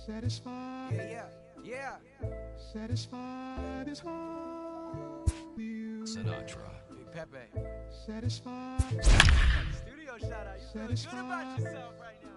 Satisfied. Yeah. Satisfied is all you. Sinatra. Big Pepe. Satisfied. Studio shout out. You feeling good Satisfied. about yourself right now,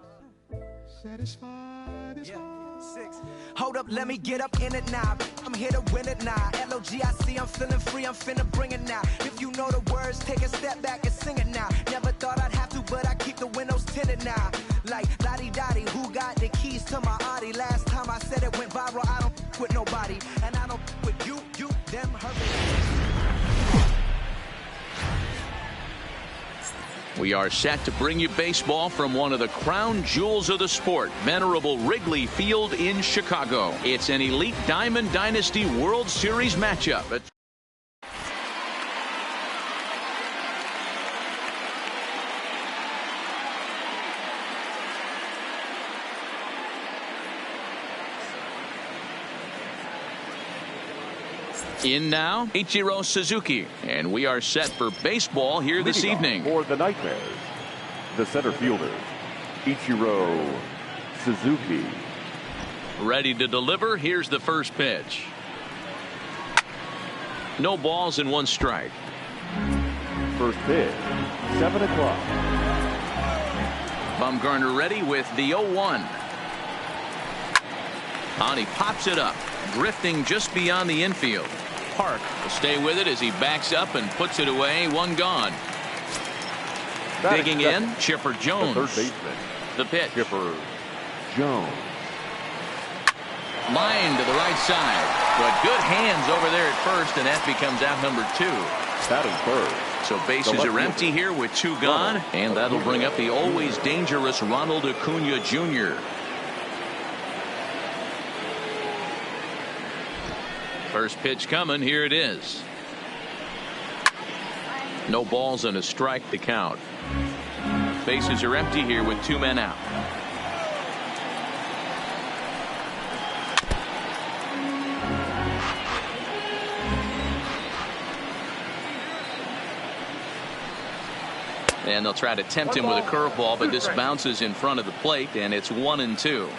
huh? Satisfied is all. 6. Hold up, let me get up in it now. I'm here to win it now. LOGIC, I'm feeling free, I'm finna bring it now. If you know the words, take a step back and sing it now. Never thought I'd have to, but I keep the windows tinted now. Like Lottie-Dottie, who got the keys to my Audi? Last time I said it went viral, I don't with nobody. And I don't with you, them, her. We are set to bring you baseball from one of the crown jewels of the sport, venerable Wrigley Field in Chicago. It's an elite Diamond Dynasty World Series matchup. In now, Ichiro Suzuki, and we are set for baseball here this evening. For the Nightmares, the center fielder, Ichiro Suzuki. Ready to deliver, here's the first pitch. No balls and 1 strike. First pitch, 7 o'clock. Bumgarner ready with the 0-1. And he pops it up, drifting just beyond the infield. Park will stay with it as he backs up and puts it away. 1 gone. Digging in, Chipper Jones. The third baseman. The pitch. Chipper Jones. Line to the right side. But good hands over there at first, and that becomes out number 2. Batting first. So bases are empty here with 2 gone, and that'll bring up the always dangerous Ronald Acuna Jr. First pitch coming. Here it is. No balls and a strike to count. Bases are empty here with 2 men out. And they'll try to tempt him with a curveball, but this bounces in front of the plate, and it's 1-2.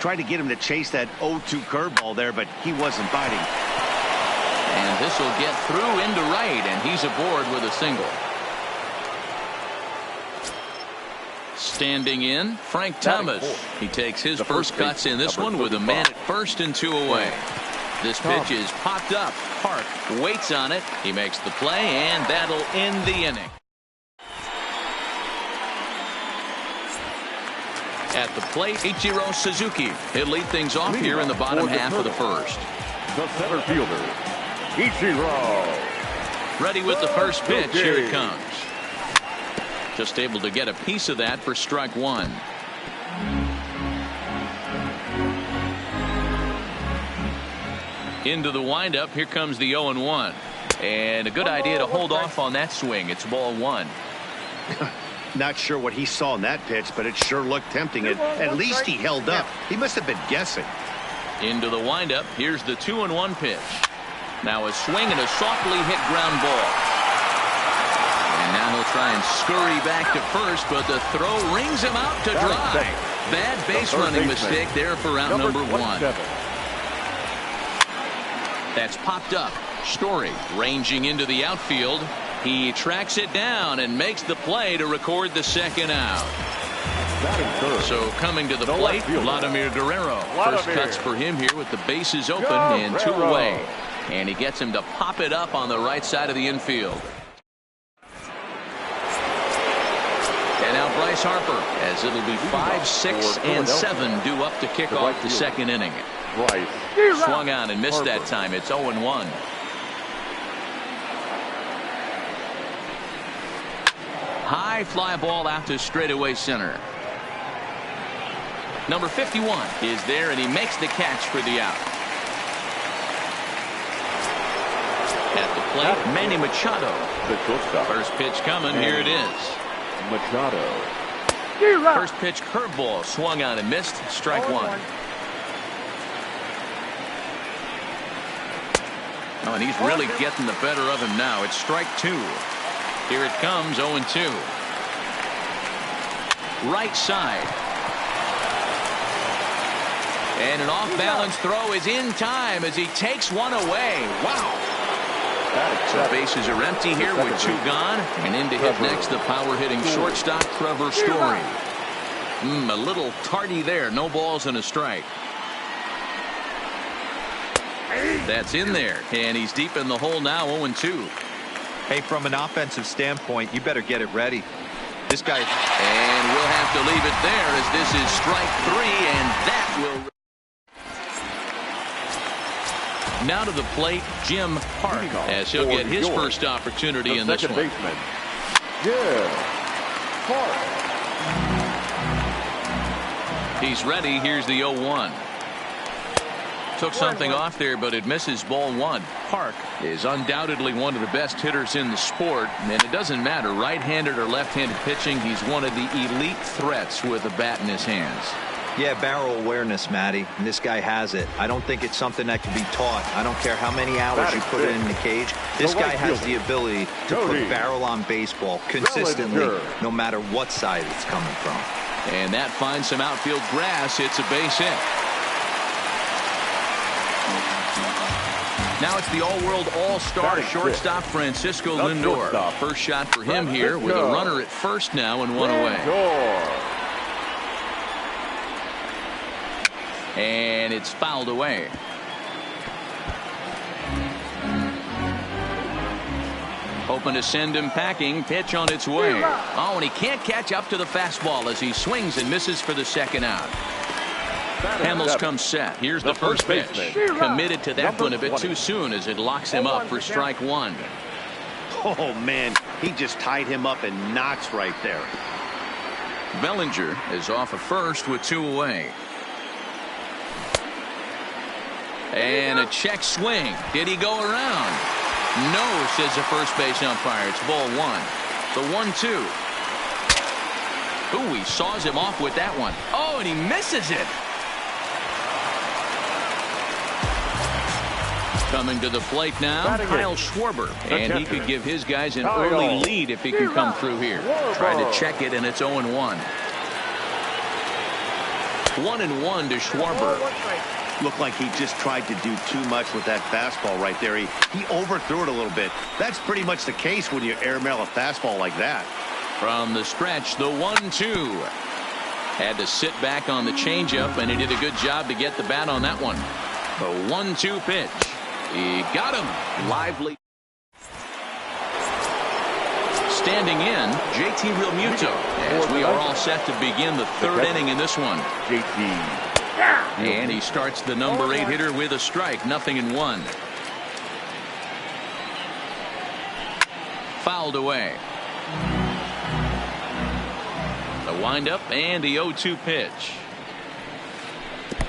Tried to get him to chase that 0-2 curveball there, but he wasn't biting. And this will get through into right, and he's aboard with a single. Standing in, Frank Thomas. He takes his first cuts in this one with a man at first and 2 away. This pitch is popped up. Park waits on it. He makes the play, and that'll end the inning. At the plate, Ichiro Suzuki. He'll lead things off here in the bottom half of the first. The center fielder, Ichiro. Ready with the first pitch. Here it comes. Just able to get a piece of that for strike 1. Into the windup. Here comes the 0-1. And a good idea to hold off on that swing. It's ball 1. Not sure what he saw in that pitch, but it sure looked tempting. At least he held up. He must have been guessing. Into the windup. Here's the 2-1 pitch. Now a swing and a softly hit ground ball. And now he'll try and scurry back to first, but the throw rings him out to dry. Bad base running mistake there for out number 1. That's popped up. Story ranging into the outfield. He tracks it down and makes the play to record the second out. So coming to the plate, Vladimir Guerrero. First cuts for him here with the bases open and 2 away. And he gets him to pop it up on the right side of the infield. And now Bryce Harper, as it'll be 5, 6, and 7 due up to kick off the second inning. Swung on and missed that time. It's 0-1. High fly ball out to straightaway center. Number 51 is there, and he makes the catch for the out. At the plate, Manny Machado. First pitch coming. Here it is. Machado. First pitch curveball swung on and missed. Strike 1. Oh, and he's really getting the better of him now. It's strike 2. Here it comes, 0-2. Right side. And an off-balance throw is in time as he takes one away. Wow. So bases are empty here with 2 gone. And in to hit next, the power-hitting shortstop, Trevor Story. A little tardy there. No balls and a strike. That's in there. And he's deep in the hole now, 0-2. Hey, from an offensive standpoint, you better get it ready. This guy... And we'll have to leave it there as this is strike 3, and that will... Now to the plate, Jim Park, as he'll get his first opportunity in this one. Baseman, Jim Park. He's ready. Here's the 0-1. Took something off there, but it misses, ball 1. Park is undoubtedly one of the best hitters in the sport, and it doesn't matter right-handed or left-handed pitching. He's one of the elite threats with a bat in his hands. Yeah, barrel awareness, Matty, and this guy has it. I don't think it's something that can be taught. I don't care how many hours you put it in the cage. This guy has the ability to put barrel on baseball consistently, no matter what side it's coming from. And that finds some outfield grass. It's a base hit. Now it's the all-world all-star shortstop Francisco Lindor. First shot for him here with a runner at first now and 1 away. And it's fouled away. Hoping to send him packing. Pitch on its way. Oh, and he can't catch up to the fastball as he swings and misses for the second out. Hamels comes set. Here's the first pitch. Committed to that one a bit too soon as it locks him up for strike 1. Oh, man. He just tied him up in knots right there. Bellinger is off of first with 2 away. And a check swing. Did he go around? No, says the first base umpire. It's ball 1. The 1-2. Ooh, he saws him off with that one. Oh, and he misses it. Coming to the plate now, Kyle Schwarber. And he could give his guys an early lead if he can come through here. Tried to check it, and it's 0-1. 1-1 to Schwarber. Looked like he just tried to do too much with that fastball right there. He overthrew it a little bit. That's pretty much the case when you airmail a fastball like that. From the stretch, the 1-2. Had to sit back on the changeup, and he did a good job to get the bat on that one. The 1-2 pitch. He got him. Lively. Standing in, JT Realmuto, as we are all set to begin the 3rd inning in this one. JT. And he starts the number 8 hitter with a strike. 0-1. Fouled away. The windup and the 0-2 pitch.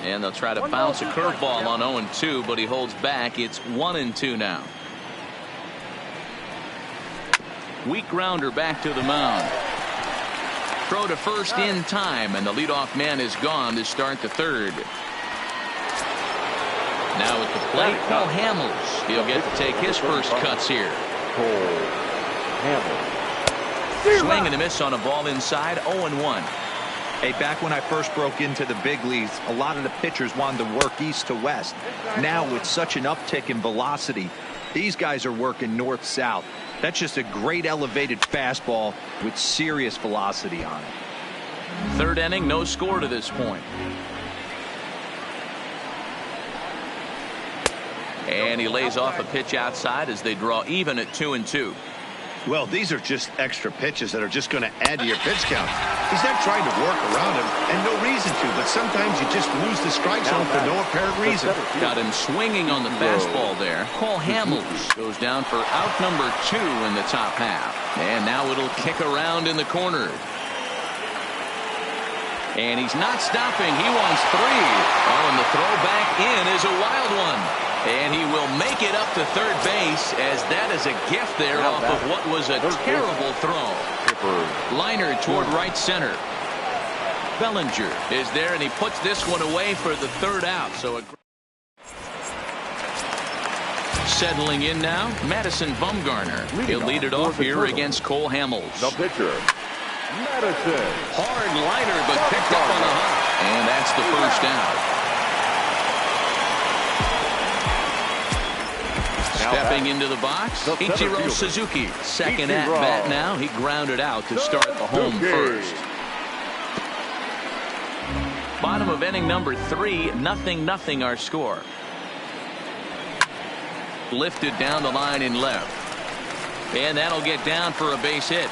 And they'll try to bounce a curveball on 0-2, but he holds back. It's 1-2 now. Weak grounder back to the mound. Throw to first in time, and the leadoff man is gone to start the 3rd. Now at the plate, Cole Hamels. He'll get to take his first cuts here. Cole Hamels. Swing and a miss on a ball inside, 0-1. Hey, back when I first broke into the big leagues, a lot of the pitchers wanted to work east to west. Now with such an uptick in velocity, these guys are working north-south. That's just a great elevated fastball with serious velocity on it. 3rd inning, no score to this point. And he lays off a pitch outside as they draw even at 2-2. Well, these are just extra pitches that are just going to add to your pitch count. He's not trying to work around him, and no reason to, but sometimes you just lose the strike zone for no apparent reason. Got him swinging on the fastball there. Cole Hamels goes down for out number 2 in the top half. And now it'll kick around in the corner. And he's not stopping. He wants 3. Oh, and the throw back in is a wild one. And he will make it up to 3rd base, as that is a gift there off of what was a terrible throw. Liner toward right center. Bellinger is there, and he puts this one away for the 3rd out. So settling in now, Madison Bumgarner. He'll lead it off here against Cole Hamels. The pitcher, Madison. Hard liner, but picked up on the hop. And that's the first out. Stepping into the box, Ichiro Suzuki. Second at bat now. He grounded out to start the home first. Bottom of inning number 3, 0-0 our score. Lifted down the line in left. And that'll get down for a base hit.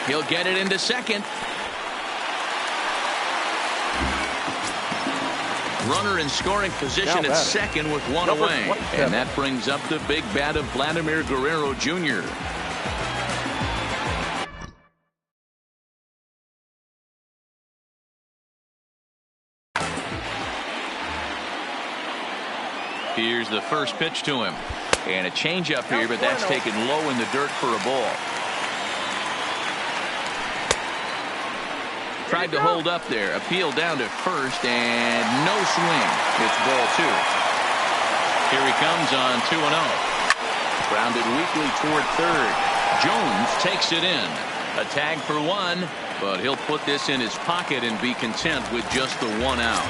He'll get it into second. Runner in scoring position at second with one away. And that brings up the big bat of Vladimir Guerrero Jr. Here's the first pitch to him. And a changeup here, but that's taken low in the dirt for a ball. Tried to hold up there. Appeal down to first, and no swing. It's ball 2. Here he comes on 2-0. Grounded weakly toward third. Jones takes it in. A tag for 1, but he'll put this in his pocket and be content with just the 1 out.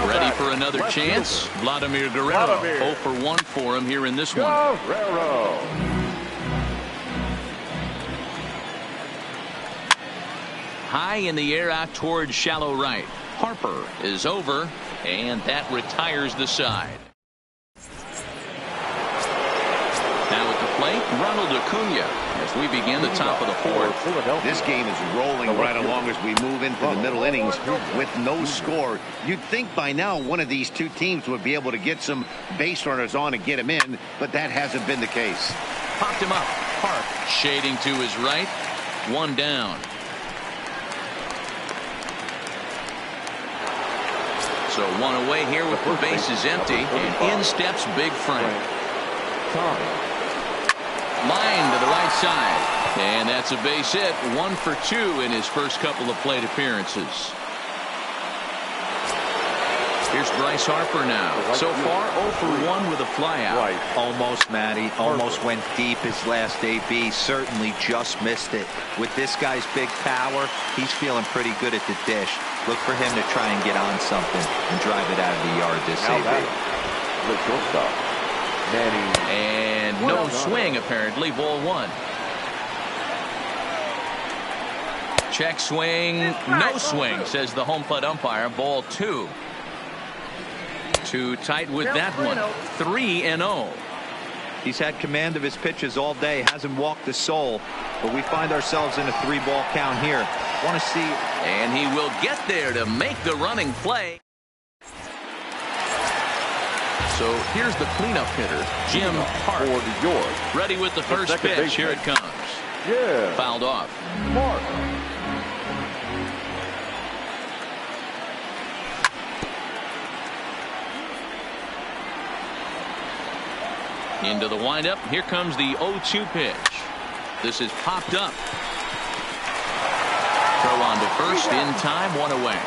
Ready for another chance? Vladimir Guerrero. 0 for 1 for him here in this one. Guerrero. High in the air out toward shallow right. Harper is over, and that retires the side. Now at the plate, Ronald Acuna as we begin the top of the 4th. This game is rolling right along as we move into the middle innings with no score. You'd think by now one of these two teams would be able to get some base runners on and get him in, but that hasn't been the case. Popped him up. Park shading to his right. 1 down. So 1 away here with the bases empty, and in steps Big Frank. Line to the right side, and that's a base hit. 1 for 2 in his first couple of plate appearances. Here's Bryce Harper now. So far 0 for 1 with a flyout. Almost, Matty. Almost went deep his last AB. Certainly just missed it. With this guy's big power, he's feeling pretty good at the dish. Look for him to try and get on something and drive it out of the yard this AB. And no swing apparently. Ball 1. Check swing. No swing, says the home plate umpire. Ball 2. Too tight with that one. 3-0. He's had command of his pitches all day. Hasn't walked a soul. But we find ourselves in a 3-ball count here. Want to see. And he will get there to make the running play. So here's the cleanup hitter, Jim Park. Ready with the first pitch. Here it comes. Fouled off. Into the windup. Here comes the 0-2 pitch. This is popped up. Throw on to first in time. 1 away.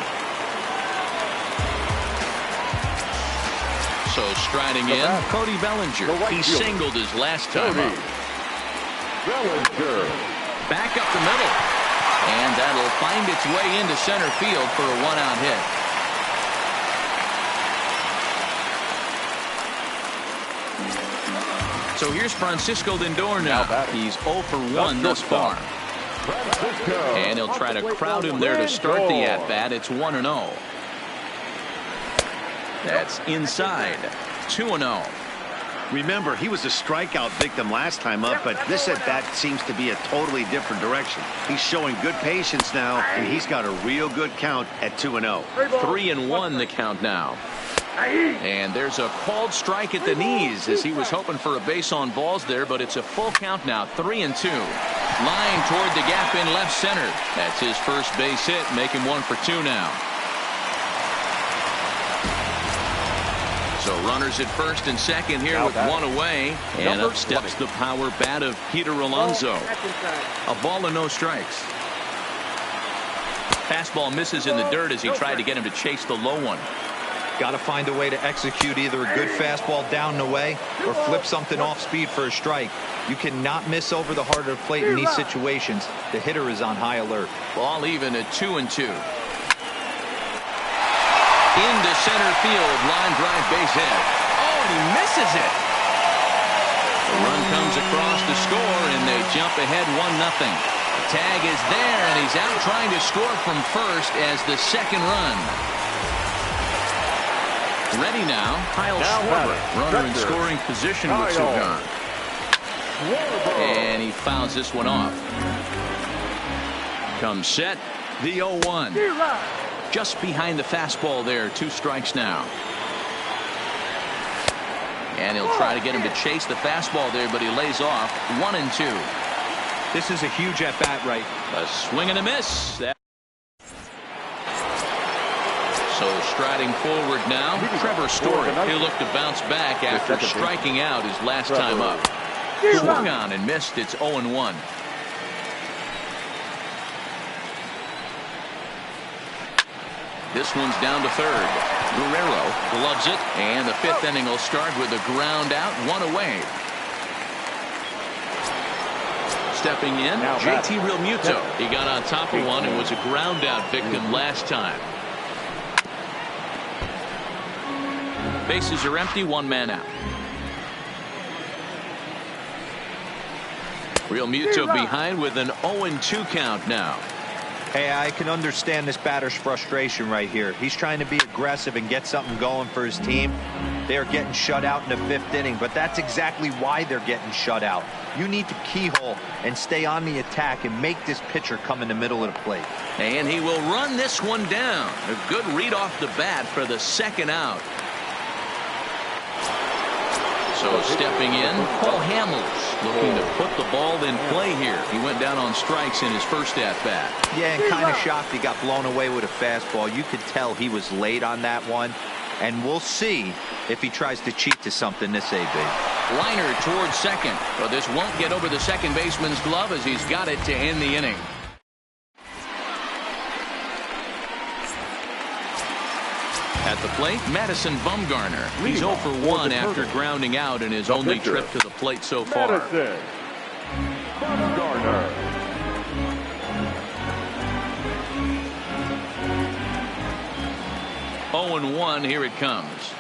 So striding in, Cody Bellinger. He singled his last time up. Bellinger. Back up the middle. And that'll find its way into center field for a 1-out hit. So here's Francisco Lindor now. He's 0 for 1 thus far. And he'll try to crowd him there to start the at-bat. It's 1-0. That's inside. 2-0. Remember, he was a strikeout victim last time up, but this at-bat seems to be a totally different direction. He's showing good patience now, and he's got a real good count at 2-0. 3-1 the count now. And there's a called strike at the knees as he was hoping for a base on balls there, but it's a full count now. 3-2. Line toward the gap in left center. That's his first base hit. Make him 1 for 2 now. So runners at first and second here with 1 away. And up steps the power bat of Peter Alonso. A ball and no strikes. Fastball misses in the dirt as he tried to get him to chase the low one. Got to find a way to execute either a good fastball down and away or flip something off speed for a strike. You cannot miss over the heart of the plate in these situations. The hitter is on high alert. Ball even at 2-2. Into center field. Line drive base hit. Oh, and he misses it. comes across to score, and they jump ahead 1-0. Tag is there, and he's out trying to score from first as the second run. Ready now, Kyle Schwarber. Runner in scoring position with Sogan. And he fouls this one off. Comes set, the 0-1. Just behind the fastball there, 2 strikes now. And he'll try to get him to chase the fastball there, but he lays off 1-2. This is a huge at-bat right. A swing and a miss. So striding forward now, Trevor Story. He'll look to bounce back after striking out his last time up. Swung on and missed. It's 0-1. This one's down to third. Guerrero gloves it, and the 5th inning will start with a ground out, 1 away. Stepping in, JT Realmuto. He got on top of one and was a ground out victim last time. Bases are empty, 1 man out. Realmuto behind with an 0-2 count now. Hey, I can understand this batter's frustration right here. He's trying to be aggressive and get something going for his team. They're getting shut out in the 5th inning, but that's exactly why they're getting shut out. You need to keyhole and stay on the attack and make this pitcher come in the middle of the plate. And he will run this one down. A good read off the bat for the second out. So stepping in, Paul Hamels looking to put the ball in play here. He went down on strikes in his first at-bat. Yeah, and kind of shocked he got blown away with a fastball. You could tell he was late on that one. And we'll see if he tries to cheat to something this AB. Liner towards second. But this won't get over the second baseman's glove as he's got it to end the inning. At the plate, Madison Bumgarner. He's 0 for 1 after grounding out in his only trip to the plate so far. Madison Bumgarner. 0-1, here it comes.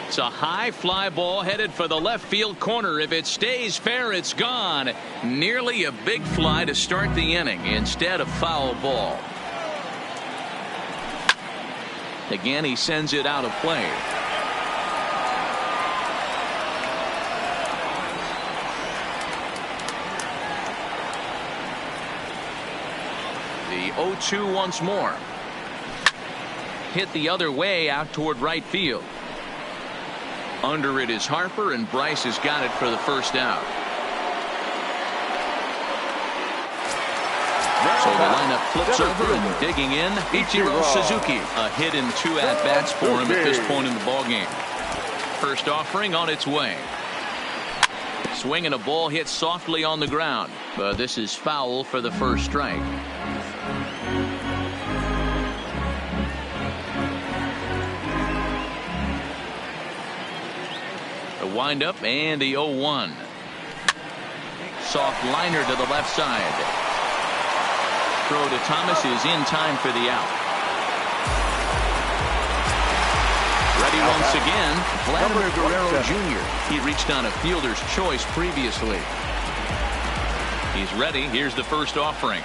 It's a high fly ball headed for the left field corner. If it stays fair, it's gone. Nearly a big fly to start the inning instead of foul ball. Again, he sends it out of play. The 0-2 once more. Hit the other way out toward right field. Under it is Harper, and Bryce has got it for the first out. So the lineup flips over, and digging in, Ichiro Suzuki. A hit in 2 at-bats for him at this point in the ballgame. First offering on its way. Swinging a ball hit softly on the ground, but this is foul for the first strike. The windup and the 0-1. Soft liner to the left side. Throw to Thomas is in time for the out. Ready once again, Vladimir Guerrero Jr. He reached on a fielder's choice previously. He's ready. Here's the first offering.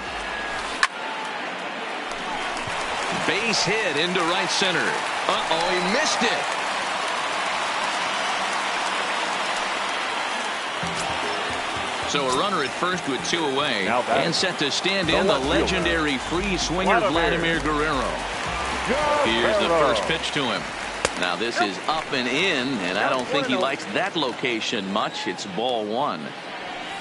Base hit into right center. Uh-oh, he missed it. So a runner at first with 2 away, and set to stand in the legendary free swinger Vladimir Guerrero. Here's the first pitch to him. Now this is up and in, and I don't think he likes that location much. It's ball 1.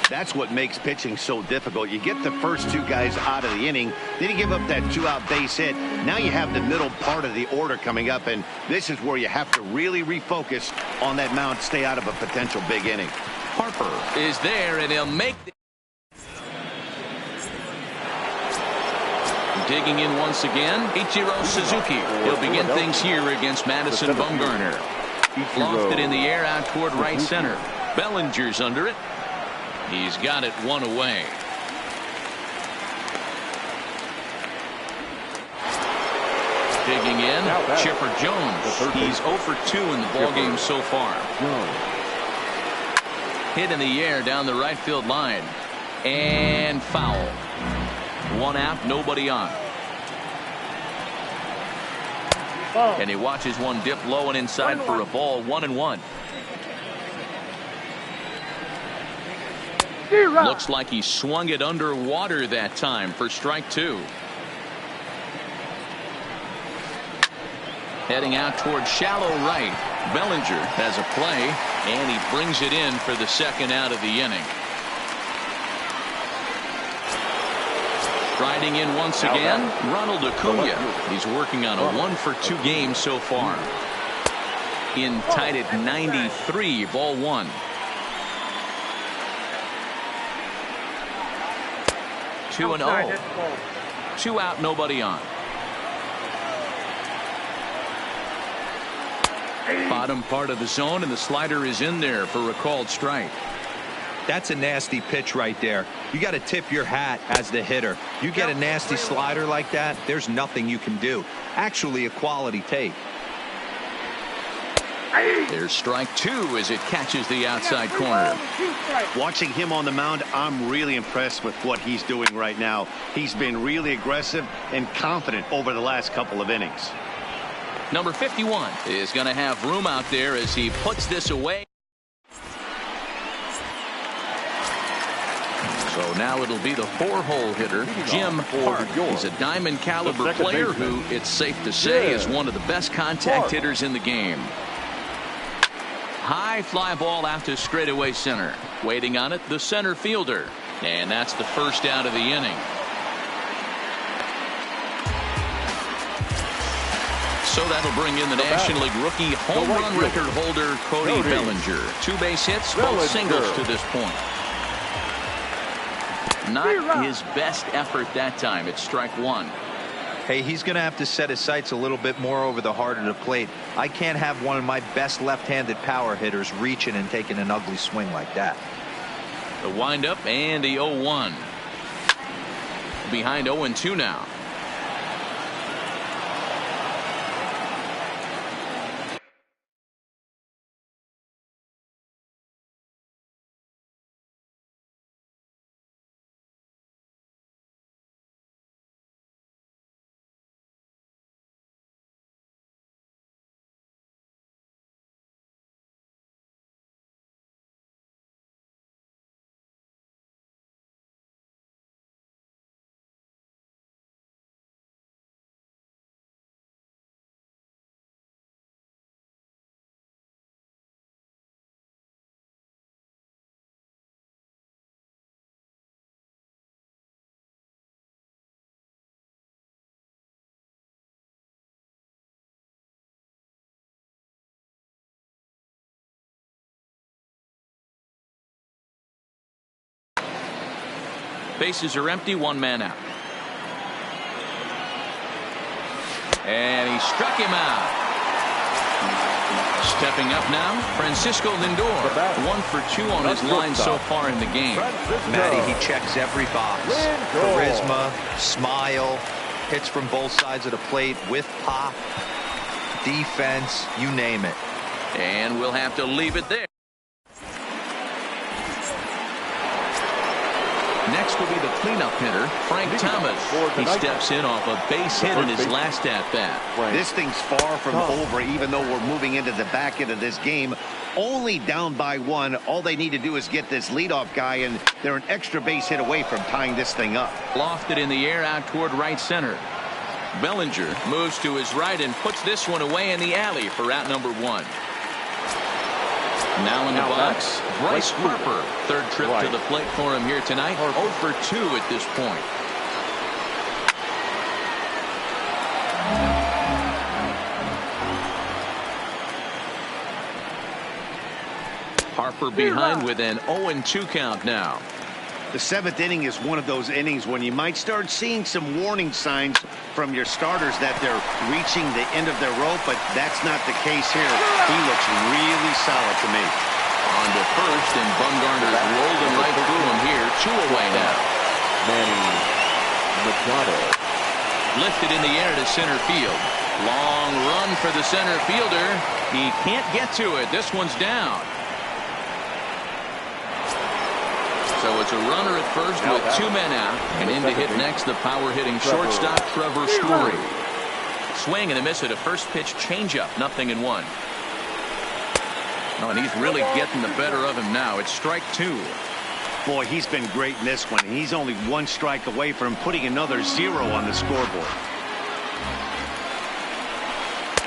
That's what makes pitching so difficult. You get the first 2 guys out of the inning, then you give up that 2-out base hit. Now you have the middle part of the order coming up, and this is where you have to really refocus on that mound, stay out of a potential big inning. Harper is there, and he'll make the... Digging in once again, Ichiro Suzuki. He'll begin things here against Madison Bumgarner. Lofted in the air out toward right center. Bellinger's under it. He's got it 1 away. Digging in, Chipper Jones. He's 0 for 2 in the ballgame so far. hit in the air down the right field line. And foul. 1 out, nobody on. And he watches one dip low and inside for a ball. 1-1. Looks like he swung it underwater that time for strike 2. Heading out toward shallow right. Bellinger has a play, and he brings it in for the second out of the inning. Riding in once again, Ronald Acuna. He's working on a 1-for-2 game so far. In tied at 93, ball 1. 2-0. 2 out, nobody on. Bottom part of the zone, and the slider is in there for a called strike. That's a nasty pitch right there. You got to tip your hat as the hitter. You get a nasty slider like that, there's nothing you can do. Actually, a quality take. There's strike 2 as it catches the outside corner. Watching him on the mound, I'm really impressed with what he's doing right now. He's been really aggressive and confident over the last couple of innings. Number 51 is going to have room out there as he puts this away. So now it'll be the 4-hole hitter, Jim Park. He's a diamond caliber player who, it's safe to say, is one of the best contact hitters in the game. High fly ball out to straightaway center. Waiting on it, the center fielder. And that's the first out of the inning. So that'll bring in the National League rookie home run record holder, Cody Bellinger. 2 base hits, both singles to this point. Not his best effort that time. It's strike 1. Hey, he's going to have to set his sights a little bit more over the heart of the plate. I can't have one of my best left-handed power hitters reaching and taking an ugly swing like that. The windup and the 0-1. Behind 0-2 now. Bases are empty, 1 man out. And he struck him out. Stepping up now, Francisco Lindor. 1-for-2 on his line so far in the game. Matty, he checks every box. Charisma, smile, hits from both sides of the plate with pop, defense, you name it. And we'll have to leave it there. Next will be the cleanup hitter, Frank Thomas. He steps in off a base hit in his last at-bat. This thing's far from over, even though we're moving into the back end of this game. Only down by 1. All they need to do is get this leadoff guy, and they're an extra base hit away from tying this thing up. Lofted in the air out toward right center. Bellinger moves to his right and puts this one away in the alley for out number 1. Now in the box, Bryce Harper. Third trip to the plate for him here tonight. 0-for-2 at this point. Harper behind with an 0-2 count now. The 7th inning is one of those innings when you might start seeing some warning signs from your starters that they're reaching the end of their rope, but that's not the case here. He looks really solid to me. On to first, and Bumgarner's rolled him right through him here. 2 away now. Manny Machado. Lifted in the air to center field. Long run for the center fielder. He can't get to it. This one's down. So it's a runner at first with 2 men out. And in to hit next, the power-hitting shortstop, Trevor Story. Swing and a miss at a first pitch changeup. 0-1. Oh, and he's really getting the better of him now. It's strike 2. Boy, he's been great in this one. He's only 1 strike away from putting another 0 on the scoreboard.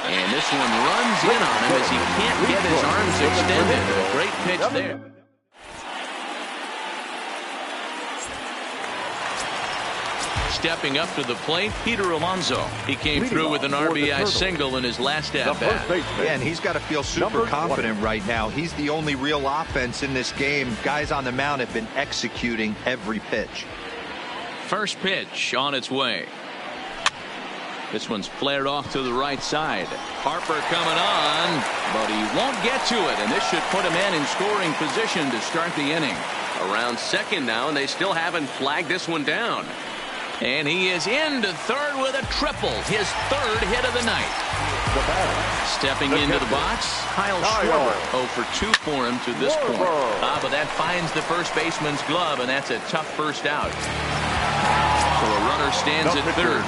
And this one runs in on him as he can't get his arms extended. A great pitch there. Stepping up to the plate, Peter Alonso. He came through with an RBI single in his last at-bat. Yeah, and he's got to feel super confident right now. He's the only real offense in this game. Guys on the mound have been executing every pitch. First pitch on its way. This one's flared off to the right side. Harper coming on, but he won't get to it, and this should put a man in scoring position to start the inning. Around second now, and they still haven't flagged this one down. And he is into third with a triple, his 3rd hit of the night. Stepping into the box, Kyle Schwarber. 0 for 2 for him to this point. But that finds the first baseman's glove, and that's a tough first out. So a runner stands at third.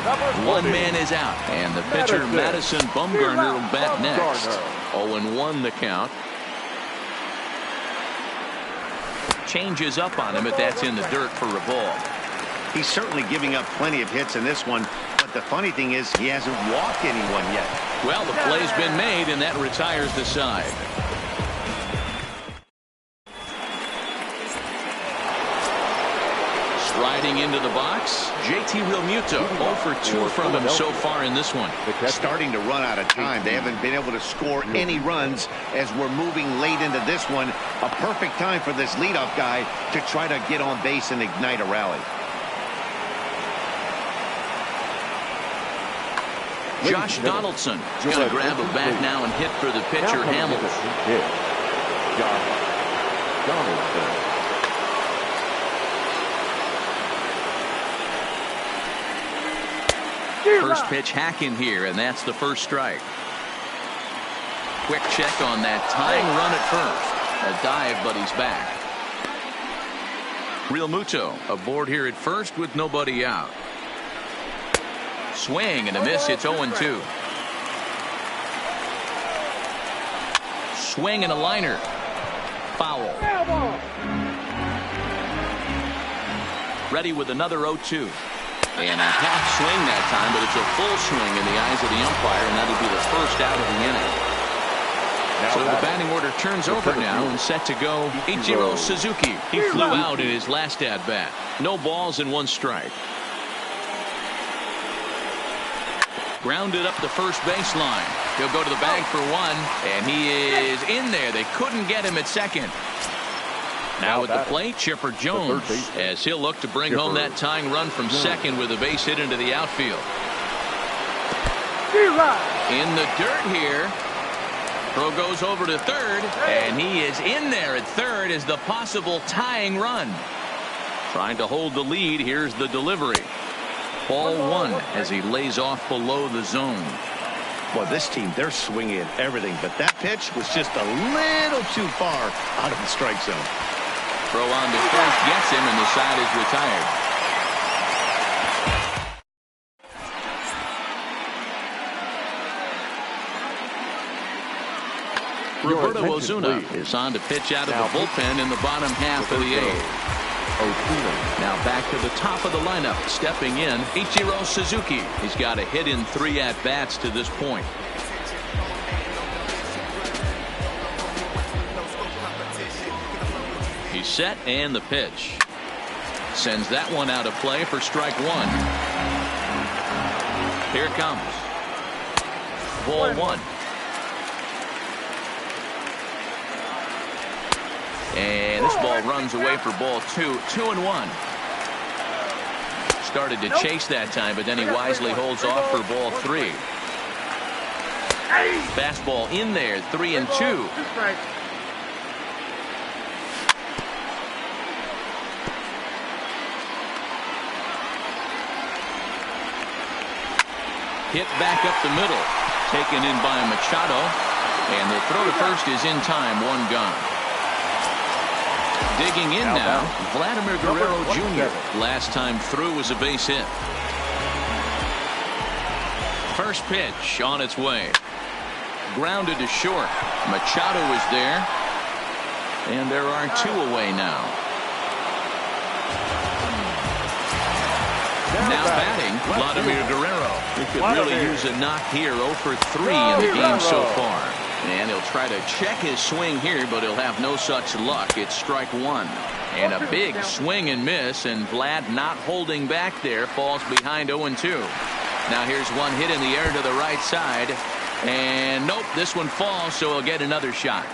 1 man is out, and the pitcher Madison Bumgarner will bat next. 0-1 the count. Changes up on him, but that's in the dirt for a ball. He's certainly giving up plenty of hits in this one, but the funny thing is he hasn't walked anyone yet. Well, the play's been made, and that retires the side. Striding into the box, JT Realmuto. 0 for 2 from him so far in this one. Starting to run out of time. They haven't been able to score any runs as we're moving late into this one. A perfect time for this leadoff guy to try to get on base and ignite a rally. Josh Donaldson is going to grab a bat now and hit for the pitcher Hamilton. First pitch hack in here, and that's the first strike. Quick check on that tying run at first. A dive, but he's back. Realmuto aboard here at first with nobody out. Swing and a miss. It's 0-2. Swing and a liner. Foul. Ready with another 0-2. And a half swing that time, but it's a full swing in the eyes of the umpire, and that'll be the first out of the inning. So the batting order turns over now and set to go Ichiro Suzuki. He flew out in his last at-bat. No balls and 1 strike. Grounded up the first baseline. He'll go to the bag for 1, and he is in there. They couldn't get him at second. Now at the plate, Chipper Jones, as he'll look to bring home that tying run from second with a base hit into the outfield. In the dirt here. Throw goes over to third, and he is in there at third as the possible tying run. Trying to hold the lead. Here's the delivery. Ball 1 as he lays off below the zone. Well, this team, they're swinging at everything, but that pitch was just a little too far out of the strike zone. Throw on to first gets him, and the side is retired. Roberto Ozuna is on to pitch out of the bullpen in the bottom half of the 8th. Now back to the top of the lineup. Stepping in, Ichiro Suzuki. He's got a hit in 3 at-bats to this point. He's set, and the pitch. Sends that one out of play for strike 1. Here it comes. Ball 1. And this ball runs away for ball 2. 2-1. Started to chase that time, but then he wisely holds off for ball 3. Fastball in there. 3-2. Hit back up the middle. Taken in by Machado. And the throw to first is in time. 1 gone. Digging in now, Vladimir Guerrero Jr. Last time through was a base hit. First pitch on its way. Grounded to short. Machado is there. And there are 2 away now. Now batting, Vladimir Guerrero. He could really use a knock here. 0 for 3 in the game so far. And he'll try to check his swing here, but he'll have no such luck. It's strike 1. And a big swing and miss, and Vlad not holding back there, falls behind 0-2. Now here's one hit in the air to the right side. And nope, this one falls, so he'll get another shot.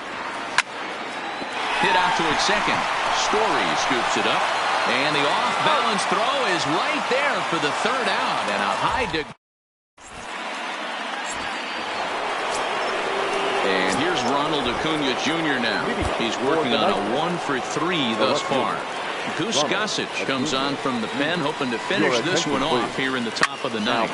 Hit out towards second. Story scoops it up. And the off-balance throw is right there for the 3rd out. And a high degree. And here's Ronald Acuna Jr. now. He's working on a 1 for 3 thus far. Goose Gossage comes on from the pen, hoping to finish this one off here in the top of the 9th.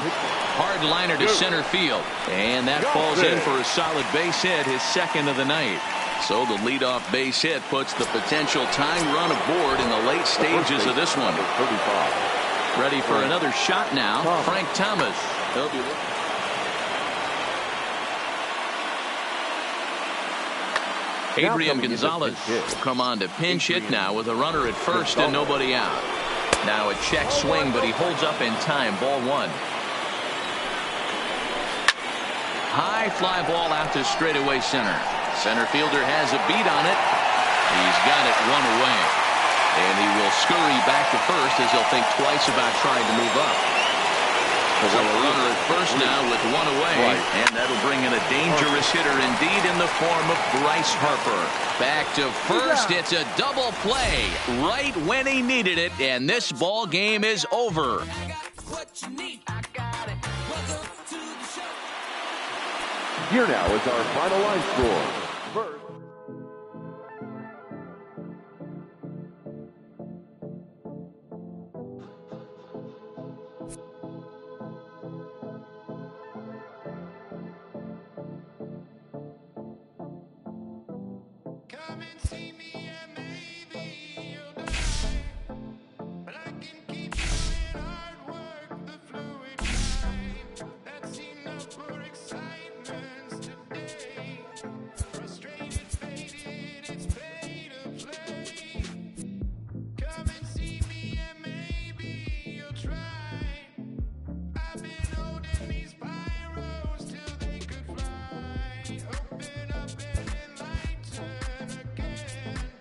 Hard liner to center field. And that falls in for a solid base hit, his 2nd of the night. So the leadoff base hit puts the potential tying run aboard in the late stages of this one. Ready for another shot now, Frank Thomas. Adrian Gonzalez will come on to pinch hit now with a runner at first and nobody out. Now a check swing, but he holds up in time. Ball 1. High fly ball out to straightaway center. Center fielder has a beat on it. He's got it 1 away. And he will scurry back to first as he'll think twice about trying to move up. So a runner at first now with 1 away. And that'll bring in a dangerous hitter indeed in the form of Bryce Harper. Back to first. It's a double play right when he needed it. And this ball game is over. Here now is our final line score. First. Come and see me and maybe you'll die. But I can keep doing hard work, the fluid kind. That's enough for excitement today. Frustrated, faded, it's pay to play. Come and see me and maybe you'll try. I've been holding these pyros till they could fly. Open up and enlighten again.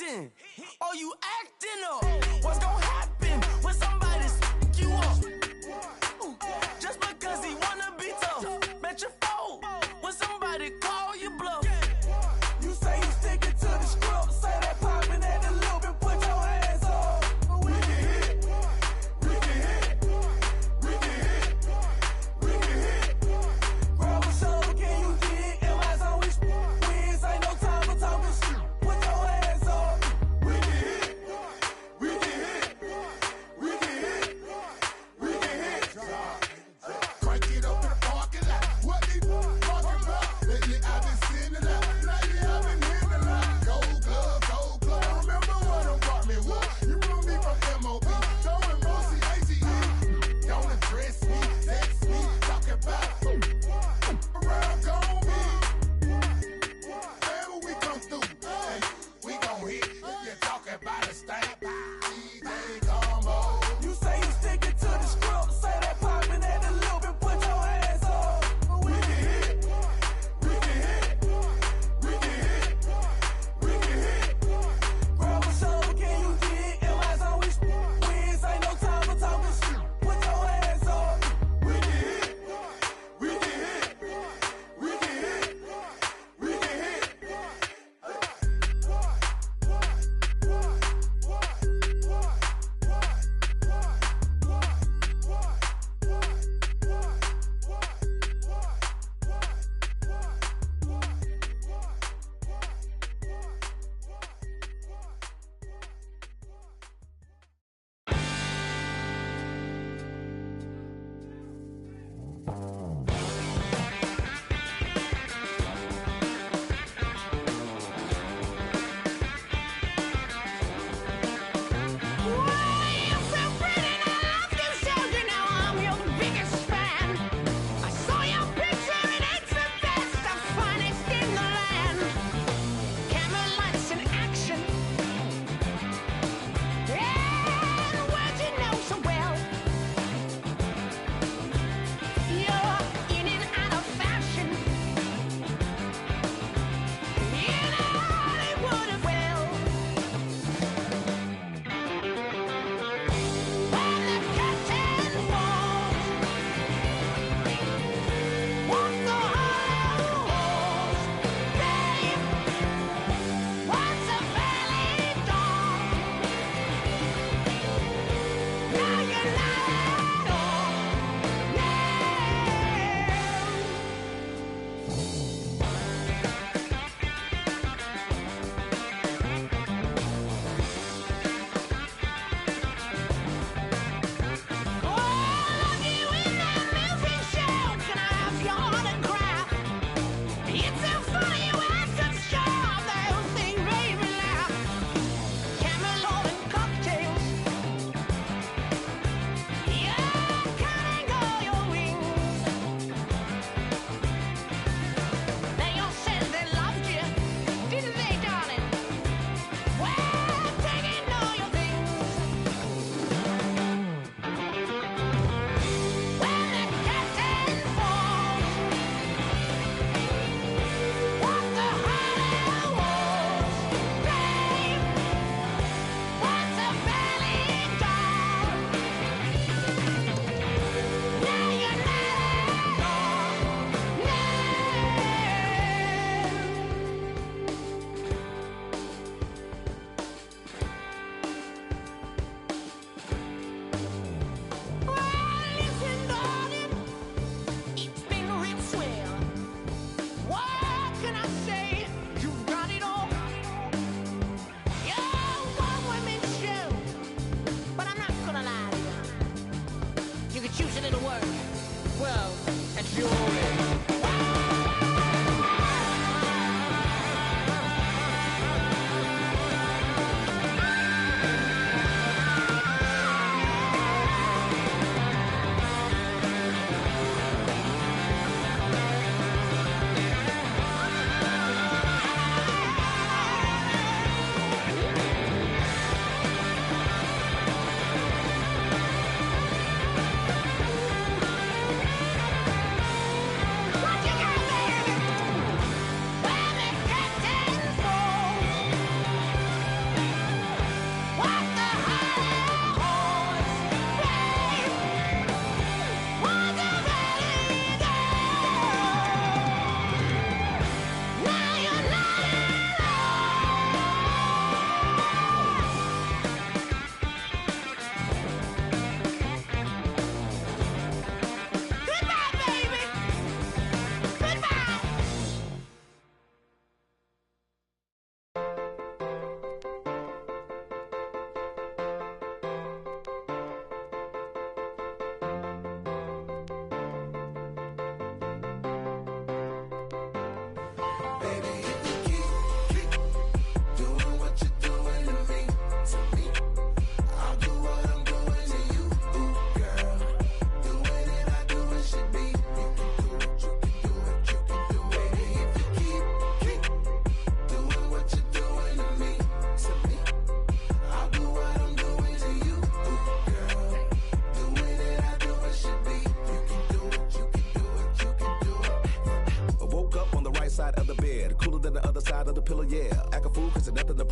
acting? Or you acting up? What's gonna happen when somebody you up? Just because he wanna be tough, bet your fold when somebody call you bluff. You say you sticking to the script, say that popping at the loop and put your hands up. We can hit, we can hit, we can hit, we can hit. Grab a shoulder, can you dig? Am I on we wins? Ain't no time for talking shit. Put your hands up. We can hit, we can hit, we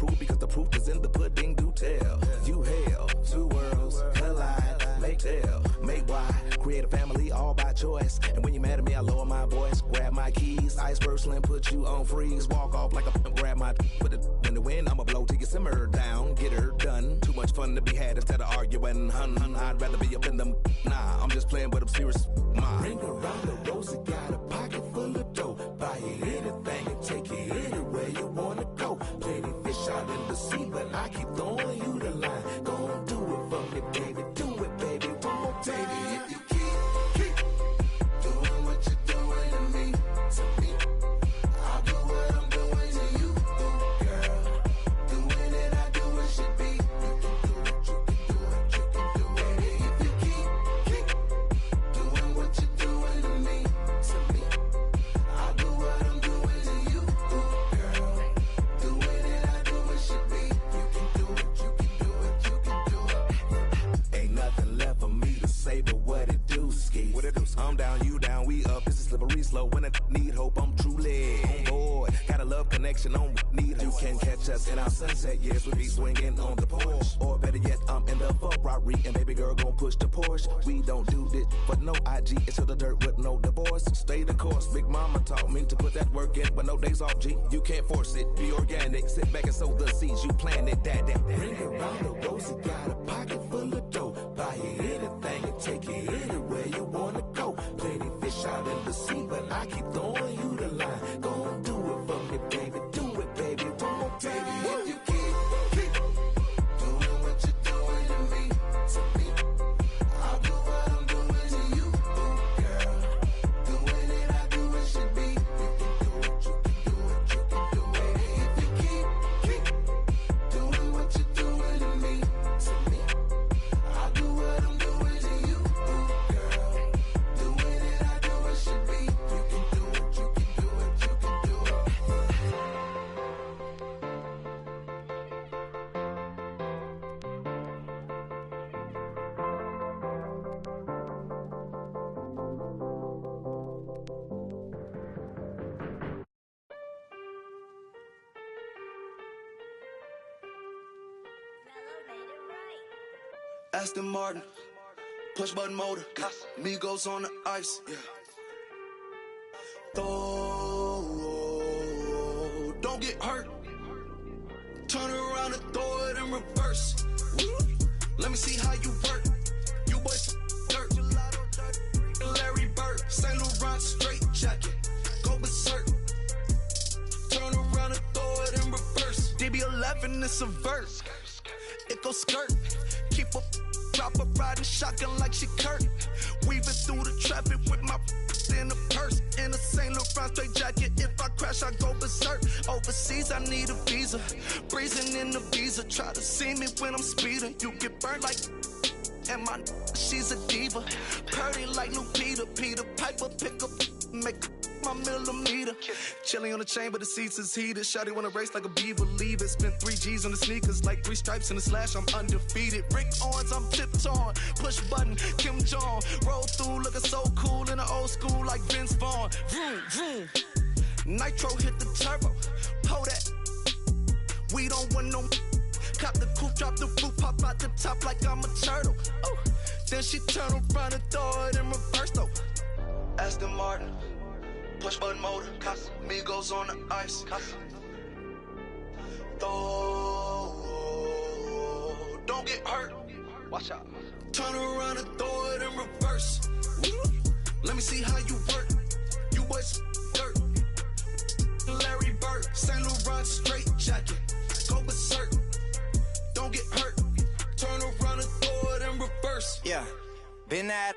prove because the proof is in the pudding. Do tell. You hell, two worlds collide. Make tell, make why. Create a family all by choice. And when you're mad at me, I lower my voice. Grab my keys, iceberg slim, put you on freeze. Walk off like a grab my put it in the wind. I'ma blow till you simmer down. Get her done. Too much fun to be had instead of arguing. Hun, I'd rather be up in them. Nah, I'm just playing, but I'm serious. Ring around the rosy, got a pocket full of dough. Buy you anything and take you anywhere you wanna go. Plenty fish out in the sea, but I keep throwing you the line. Gon' do it for me, baby. Do it, baby. One more time. Baby, if you keep doing what you're doing to me, I'll do what I'm doing to you, girl. Doing it, I do what should be. You can do it, baby. If you keep doing what you're doing to me, I'll do what I'm doing to you, girl. Doing it, I do what should be. You can do it. Ain't nothing left for me to say but what it do, ski. What it do? I'm down, you down, we up. This is slippery slow. When I need hope, I'm truly on board. Got a love connection on need. You can catch us in our sunset. Yes, we be swinging on the porch. Or better yet, I'm in the Ferrari and baby girl gon' push the Porsche. We don't do this, but no IG. It's to the dirt with no divorce. Stay the course. Big mama taught me to put that work in, but no days off. G, you can't force it. Be organic. Sit back and sow the seeds. You planted that. Ring around the rosy, got a pocket full of dough. Buy you anything and take you anywhere you wanna go. Plenty fish out in the sea, but I keep throwing you the line. Gon' do it for me, baby. Do it, baby. One more time. If you keep doing what you're doing to me, I'll do what I'm doing to you, girl. Doing it, I do what should be. You can do it. If you keep doing what you're doing to me, I'll do what I'm doing to you, girl. Doing it, I do what should be. You can do it. Aston Martin, push button motor, Migos on the ice, yeah. Don't get hurt. Turn around and throw it in reverse. Let me see how you work. You boys dirt. Larry Bird, St. Laurent straight jacket. Go berserk. Turn around and throw it in reverse. DB11 is a verse. It goes skirt. Keep a proper riding shotgun like she Kurt. Weaving through the traffic with my in a purse. In a St. Laurent straight jacket. If I crash, I go berserk. Overseas, I need a visa. Breezing in the visa. Try to see me when I'm speeding. You get burned like. And my she's a diva. Purdy like Lupita. Peter Piper, pick up, make my millimeter. Chilling on the chain, but the seats is heated. Shawty wanna race like a beaver. Leave it. Spent 3 G's on the sneakers. Like 3 stripes in the slash. I'm undefeated. Rick Owens, I'm tiptoeing. Push button, Kim Jong. Roll through, looking so cool in the old school like Vince Vaughn. Vroom, vroom. Nitro hit the turbo. Hold that. We don't want no. Cop the coupe, drop the roof, pop out the top like I'm a turtle. Oh, then she turn around and throw it in reverse though. Aston Martin, push button motor, Migos on the ice. Don't get hurt. Watch out. Turn around and throw it in reverse. Let me see how you work. You boys dirt. Larry Bird, St. Laurent straight jacket. Go berserk. Don't get hurt. Turn around and throw it in reverse. Yeah, been at,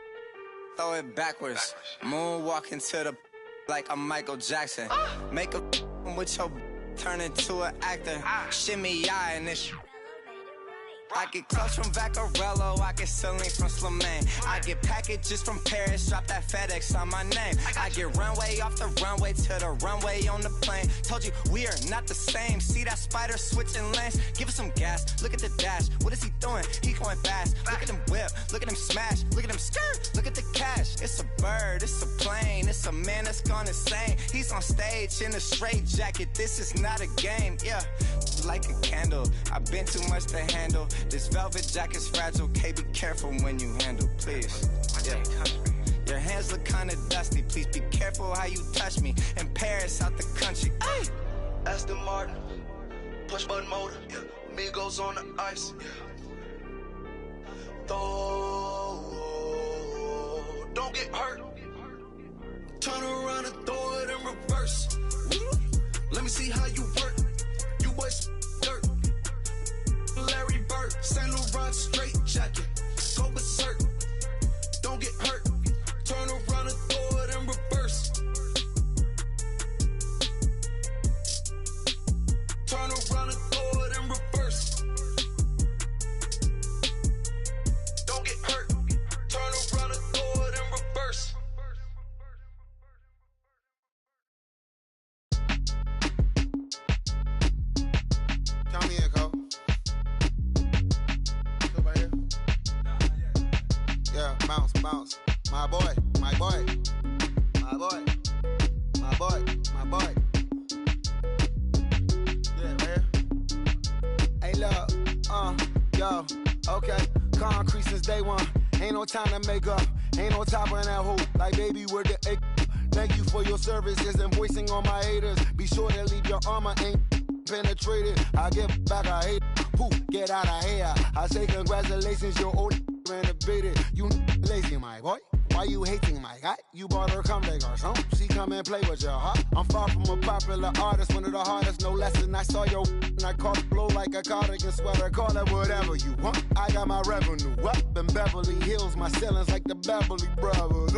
throw it backwards. Moonwalk into the like I'm Michael Jackson. Make a with your turn into an actor. Shimmy eye and this. I get clothes from Vaccarello, I get Celine from Slimane. I get packages from Paris, drop that FedEx on my name. I get runway off the runway to the runway on the plane. Told you we are not the same. See that spider switching lanes? Give us some gas. gas, look at the dash. What is he doing? He going fast. Look at him whip, look at him smash, look at him skirt, look at the cash. It's a bird, it's a plane, it's a man that's gone insane. He's on stage in a straight jacket. This is not a game, yeah. Like a candle, I've been too much to handle. This velvet jacket's fragile. Okay, be careful when you handle, please. Yeah. Your hands look kinda dusty. Please be careful how you touch me. In Paris, out the country. Ay! Aston Martin, push button motor, yeah. Migos on the ice, yeah. Don't get hurt. Turn around and throw it in reverse. Let me see how you work. You boys dirt. Larry Bird, Saint Laurent straight jacket. Go berserk. Don't get hurt. Turn around and throw it in reverse. Turn around and throw it in reverse. Don't get hurt. Turn around and throw it in reverse. Count me in, Cole. Still right here? Yeah, bounce, bounce. My boy, my boy. My boy. My boy, my boy. Yeah, man. Hey, look, yo, okay. Concrete since day one. Ain't no time to make up. Ain't no top on that hoe. Like, baby, where the egg. Thank you for your services and voicing on my haters. Be sure to leave your armor ain't penetrated. I give back, I hate. Poof, get out of here. I say congratulations, your old renovated. You lazy, my boy. Why you hating, my guy? You bought her come back or something. She come and play with your heart. I'm far from a popular artist, one of the hardest, no less than I saw your and I caught it blow like a cardigan sweater. Call it whatever you want. I got my revenue up in Beverly Hills. My ceilings like the Beverly Brothers.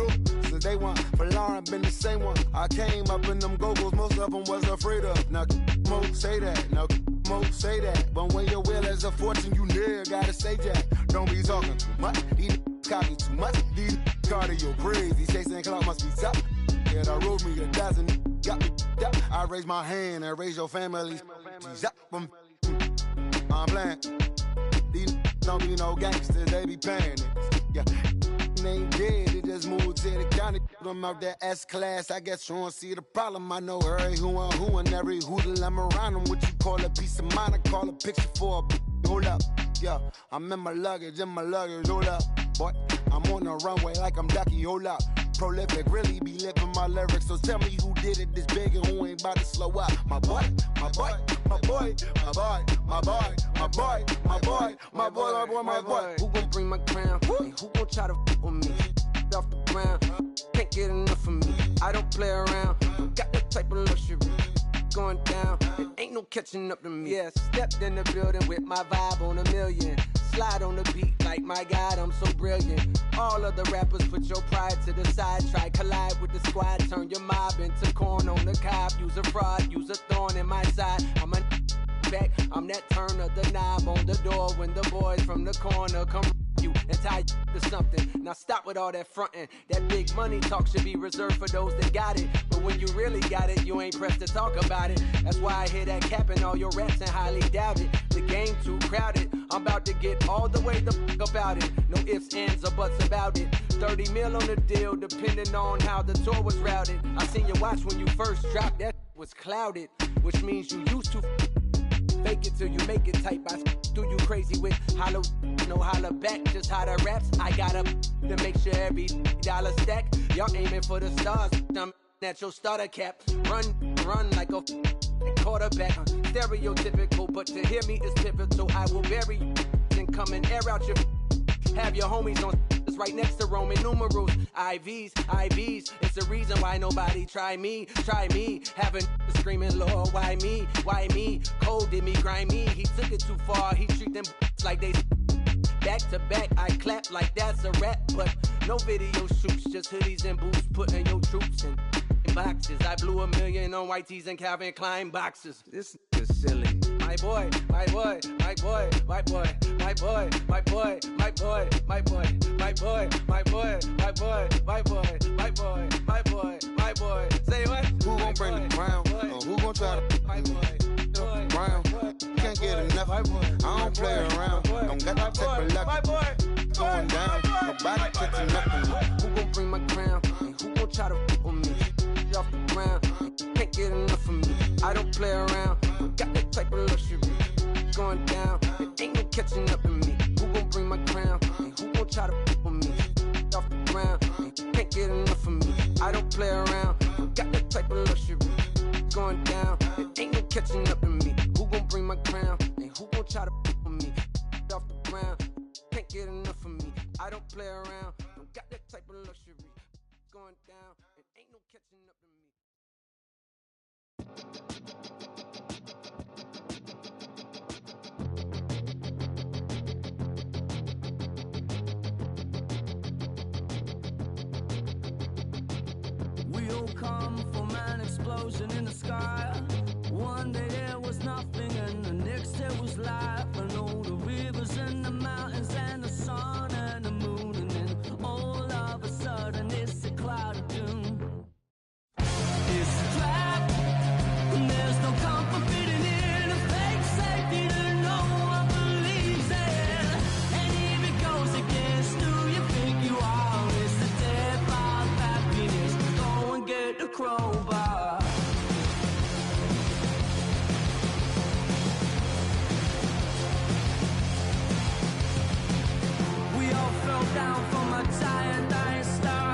Since day one, for Lauren been the same one. I came up in them go-go's, most of them was afraid of. Now, Mo say that. Now, Mo say that. But when your will is a fortune, you never gotta say that. Don't be talking too much. These copy too much. These cardio crazy. Chasing clout must be tough. Yeah, I wrote me a dozen. Got me up. I raise my hand and raise your family's. I'm playing. These don't be no gangsters, they be paying it. Yeah. They ain't dead, they just moved to the county. Them out that S-class, I guess you don't see the problem. I know every who and every hoodle I'm around them. What you call a peace of mind, I call a picture for a hold up. Yeah, I'm in my luggage, hold up. Boy, I'm on the runway like I'm Ducky, hold up. Prolific, really be living my lyrics. So tell me who did it this big and who ain't about to slow up. My boy, my boy, my boy, my boy, my boy, my boy, my boy, my boy, my boy, my boy. Who gon' bring my crown? Hey, who gon' try to f with me? Off the ground, can't get enough of me. I don't play around, got that type of luxury. Going down, it ain't no catching up to me. Yeah, stepped in the building with my vibe on a million. Slide on the beat like my God, I'm so brilliant. All of the rappers put your pride to the side. Try collide with the squad, turn your mob into corn on the cob. Use a fraud, use a thorn in my side. I'm a back, I'm that turn of the knob on the door when the boys from the corner come you and tie to something. Now stop with all that frontin'. That big money talk should be reserved for those that got it. But when you really got it, you ain't pressed to talk about it. That's why I hear that cap in all your raps and highly doubt it. The game too crowded. I'm about to get all the way the fuck about it. No ifs, ands, or buts about it. 30 mil on the deal, depending on how the tour was routed. I seen your watch when you first dropped, that was clouded, which means you used to fake it till you make it type. I do you crazy with hollow, no holler back, just how the raps. I got up to make sure every dollar stack. Y'all aiming for the stars, I'm at your starter cap. Run like a quarterback. Stereotypical, but to hear me is pivotal. I will bury you and come and air out your. Have your homies on right next to Roman numerals. IVs, it's the reason why nobody try me. Having screaming, Lord, why me? Cold did me, grimy. He took it too far, he treat them like they back to back. I clap like that's a rap, but no video shoots, just hoodies and boots, putting your troops in boxes. I blew $1 million on white tees and Calvin Klein boxes. This is silly. My my boy, my boy, my boy, my boy, my boy, my boy, my boy, my boy, my boy, my boy, my boy, my boy, my boy, my boy, my boy. Say what? Who gon' bring the crown? Who gon' try to my boy, crown? Can't get enough. I don't play around. Don't got that type of luck. Going down. Nobody catching nothing. Who gon' bring my crown? And who gon' try to with me? Off the ground, can't get enough of me. I don't play around. Got that type of luxury. Going down, it ain't no catching up in me. Who gon' bring my crown? And who gon' try to with me? Off the ground, can't get enough of me. I don't play around. Got that type of luxury. Going down, it ain't no catching up in me. Who gon' bring my crown? And who gon' try to with me? Off the ground, can't get enough of me. I don't play around. Don't got that type of luxury. Going down, it ain't no catching up in me. We all come from an explosion in the sky. One day there was nothing and the next there was life. And all the rivers and the mountains and the sun and the moon. And then all of a sudden it's a cloud of doom. It's a trap, and there's no comfort fitting in a fake safety that no one believes in. And if it goes against who you think you are, it's the death of happiness. Go and get the crowbar. We all fell down from a giant dying star.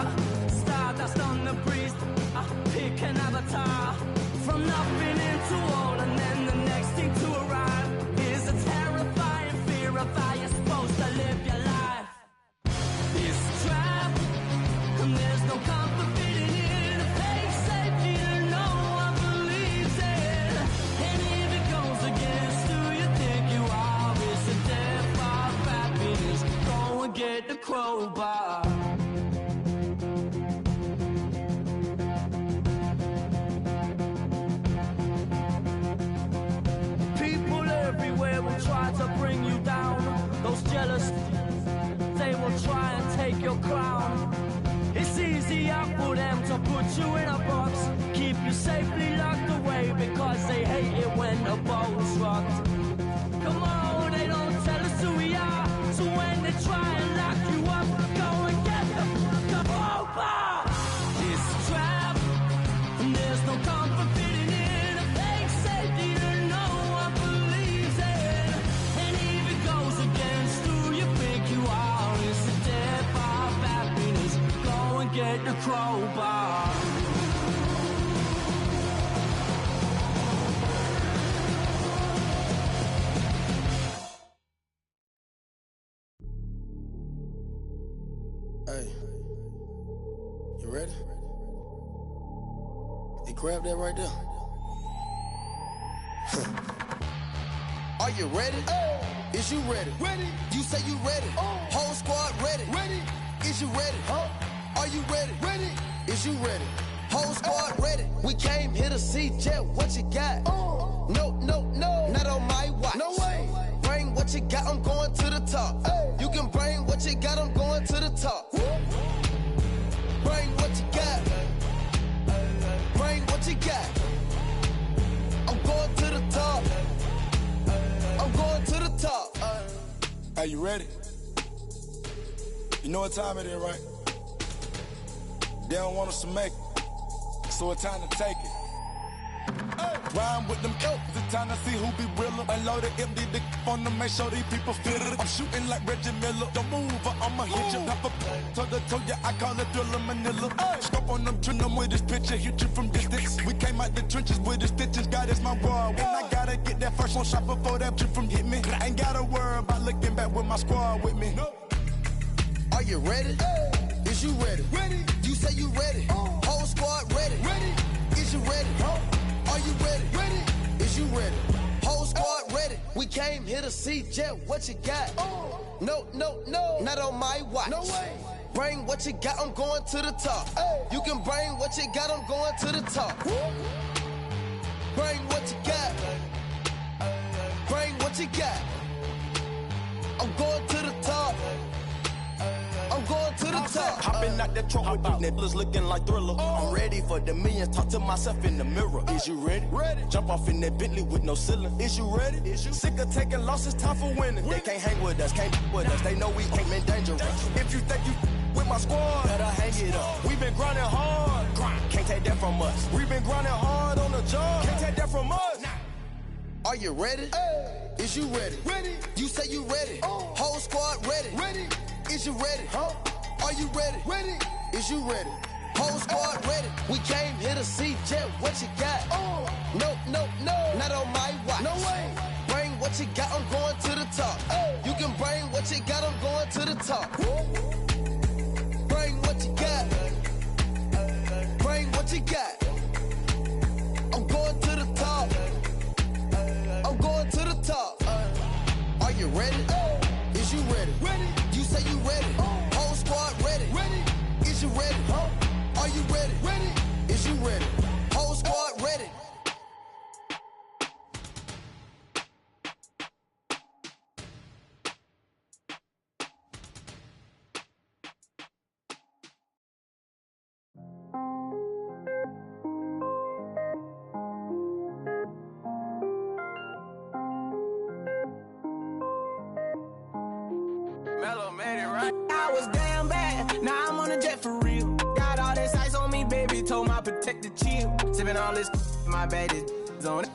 Stardust on the breeze, pick an avatar. From nothing into all, and then the next thing to arrive is a terrifying fear of how you're supposed to live your life. It's a trap, and there's no comfort fitting in a fake safety that no one believes in. And if it goes against who you think you are, it's the death of happiness. Go and get the crowbar. People everywhere will try to bring you down. Those jealous, they will try and take your crown. It's easier for them to put you in a box, keep you safely locked away, because they hate it when the boat's rocked. Come on, they don't tell us who we are, so when they try and lock you up, go and get the crowbar. It's a trap, and there's no comfort fitting in a fake safety that no one believes in. And if it goes against who you think you are, it's the death of happiness. Go and get the crowbar. Hey, you ready? Hey, grab that right there. Are you ready? Is you ready? Ready. You say you ready. Whole squad ready. Ready. Is you ready? Are you ready? Ready. Is you ready? Whole squad ready. We came here to see Jet. What you got? No, no, no. Not on my watch. No way. Bring what you got. I'm going to the top. You can bring what you got. I'm going to the top. Bring what you got. Bring what you got. I'm going to the top. I'm going to the top. Are you ready? You know what time it is, right? They don't want us to make it, so it's time to take it. Rhyme with them elks, it's time to see who be realer. Unloaded, empty the on them, make sure these people feel it. I'm shooting like Reggie Miller. Don't move or I'ma hit you. Pop a toe to toe, yeah, I call it Thriller Manila. Scope on them, trim them with this picture, hit you from distance. We came out the trenches with the stitches, God is my world. When I gotta get that first one shot before that trip from hit me. I ain't gotta worry about looking back with my squad with me. Are you ready? Is you ready? Ready. You say you ready. Whole squad ready. Ready. Is you ready? Are you ready? Ready. Is you ready? Whole squad ready. We came here to see Jet. What you got? No, no, no. Not on my watch. No way. Bring what you got. I'm going to the top. You can bring what you got. I'm going to the top. Bring what you got. what you got. I'm going to the top. I'm going to the top. Hopping out that truck with these niggas looking like Thriller. I'm ready for the millions. Talk to myself in the mirror. Is you ready? Ready. Jump off in that Bentley with no ceiling. Is you ready? Is you sick of taking losses? Time for winning. They can't hang with us. Can't with us. They know we ain't been dangerous. If you think you with my squad, better hang it up. We been grinding hard. Can't take that from us. We been grinding hard on the job. Can't take that from us. Are you ready? Hey. Is you ready? Ready. You say you ready. Whole squad ready. Ready. Is you ready? Huh? Are you ready? Ready. Is you ready? Whole squad ready. We came here to see Jet. What you got? No, no, no. Not on my watch. No way. Bring what you got. I'm going to the top. You can bring what you got. I'm going to the top. Bring what you got. Bring what you got. I'm going to the top. I'm going to the top. Are you ready? Is you ready? Ready. You say you ready. Whole squad ready. Ready. Is you ready? Are you ready? Ready. Is you ready? Whole squad ready. I was damn bad, now I'm on a jet for real. Got all this ice on me, baby, told my protector chill. Sipping all this, my bad is on it.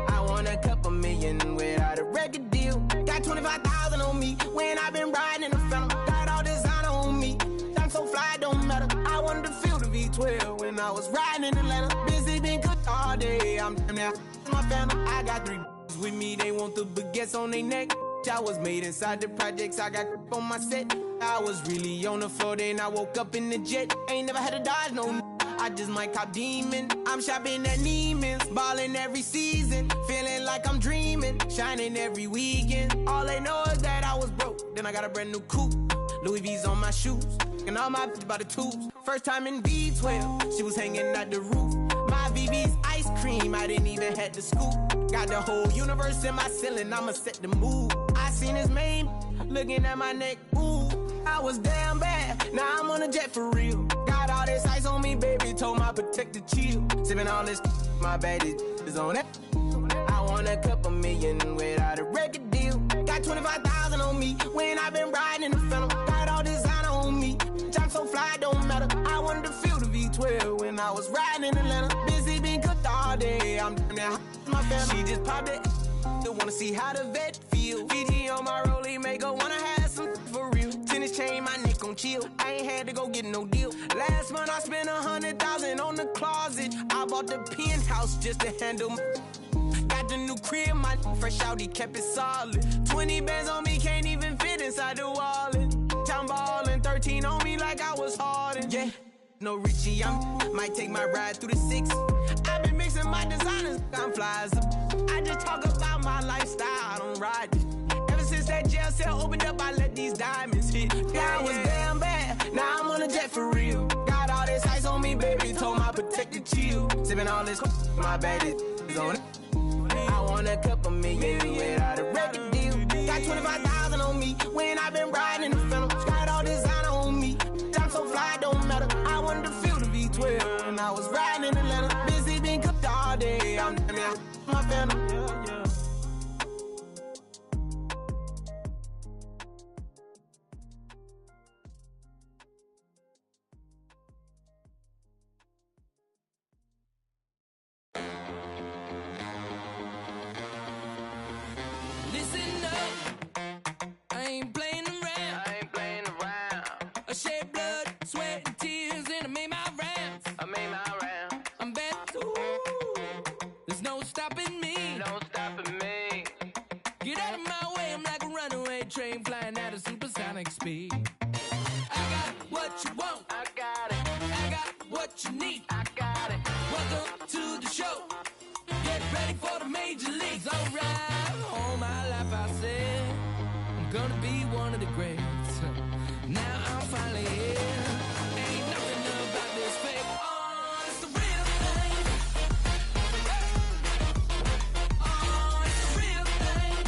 I want a couple million without a record deal. Got 25,000 on me when I been riding in the Phantom. Got all designer on me, I'm so fly, it don't matter. I wanted to feel the V12 when I was riding in Atlanta. Busy been cooked all day, I'm damn now my Phantom. I got 3 with me, they want the baguettes on their neck. I was made inside the projects, I got on my set. I was really on the floor, then I woke up in the jet. Ain't never had to dodge no I just might cop demon. I'm shopping at Neiman's, balling every season. Feeling like I'm dreaming, shining every weekend. All they know is that I was broke, then I got a brand new coupe. Louis V's on my shoes, and all my by the tubes. First time in V12, she was hanging at the roof. My VV's ice cream, I didn't even have to scoop. Got the whole universe in my ceiling, I'ma set the mood. I seen his main, looking at my neck, ooh. I was damn bad, now I'm on a jet for real. Got all this ice on me, baby, told my protector chill. Sipping all this, my bad is on it. I want a couple million without a record deal. Got 25,000 on me when I been riding in the Phantom. Got all designer on me, I'm so fly, it don't matter. I wanted to feel the V12 when I was riding in Atlanta. Busy been cooked all day, I'm down my family. She just popped it, wanna see how the vet feel. Fiji on my rollie, make her wanna have some for real. Tennis chain, my neck on chill. I ain't had to go get no deal. Last month I spent 100,000 on the closet. I bought the penthouse just to handle my. Got the new crib, my fresh out, he kept it solid. 20 bands on me, can't even fit inside the wallet. Town ballin', 13 on me like I was Harden. Yeah, no Richie, might take my ride through the 6. I've been mixing my designers, I'm fly as I just talk about my lifestyle, I don't ride it. Ever since that jail cell opened up, I let these diamonds hit. Yeah, I was damn bad, now I'm on a jet for real. Got all this ice on me, baby, told my protector chill. Sipping all this, my bad is on it. I want a couple million without a record deal. Got 25,000 on me when I been riding in the Phantom. Got all designer on me, I'm so fly, it don't matter. I wanted to feel the V12 when I was riding in Atlanta. Busy been cooked all day, I'm down my Phantom. Listen up, I ain't playing around. I shed blood, sweat, and tears, and I made my rounds. I'm back, ooh, there's no stopping me. Get out of my way, I'm like a runaway train flying at a supersonic speed. I got what you want, I got what you need, Welcome to the show, get ready for the major leagues. Alright, all my life I said I'm gonna be one of the greats. Now I'm finally here. Ain't nothing about this fake. Oh, it's the real thing. Oh, it's the real thing.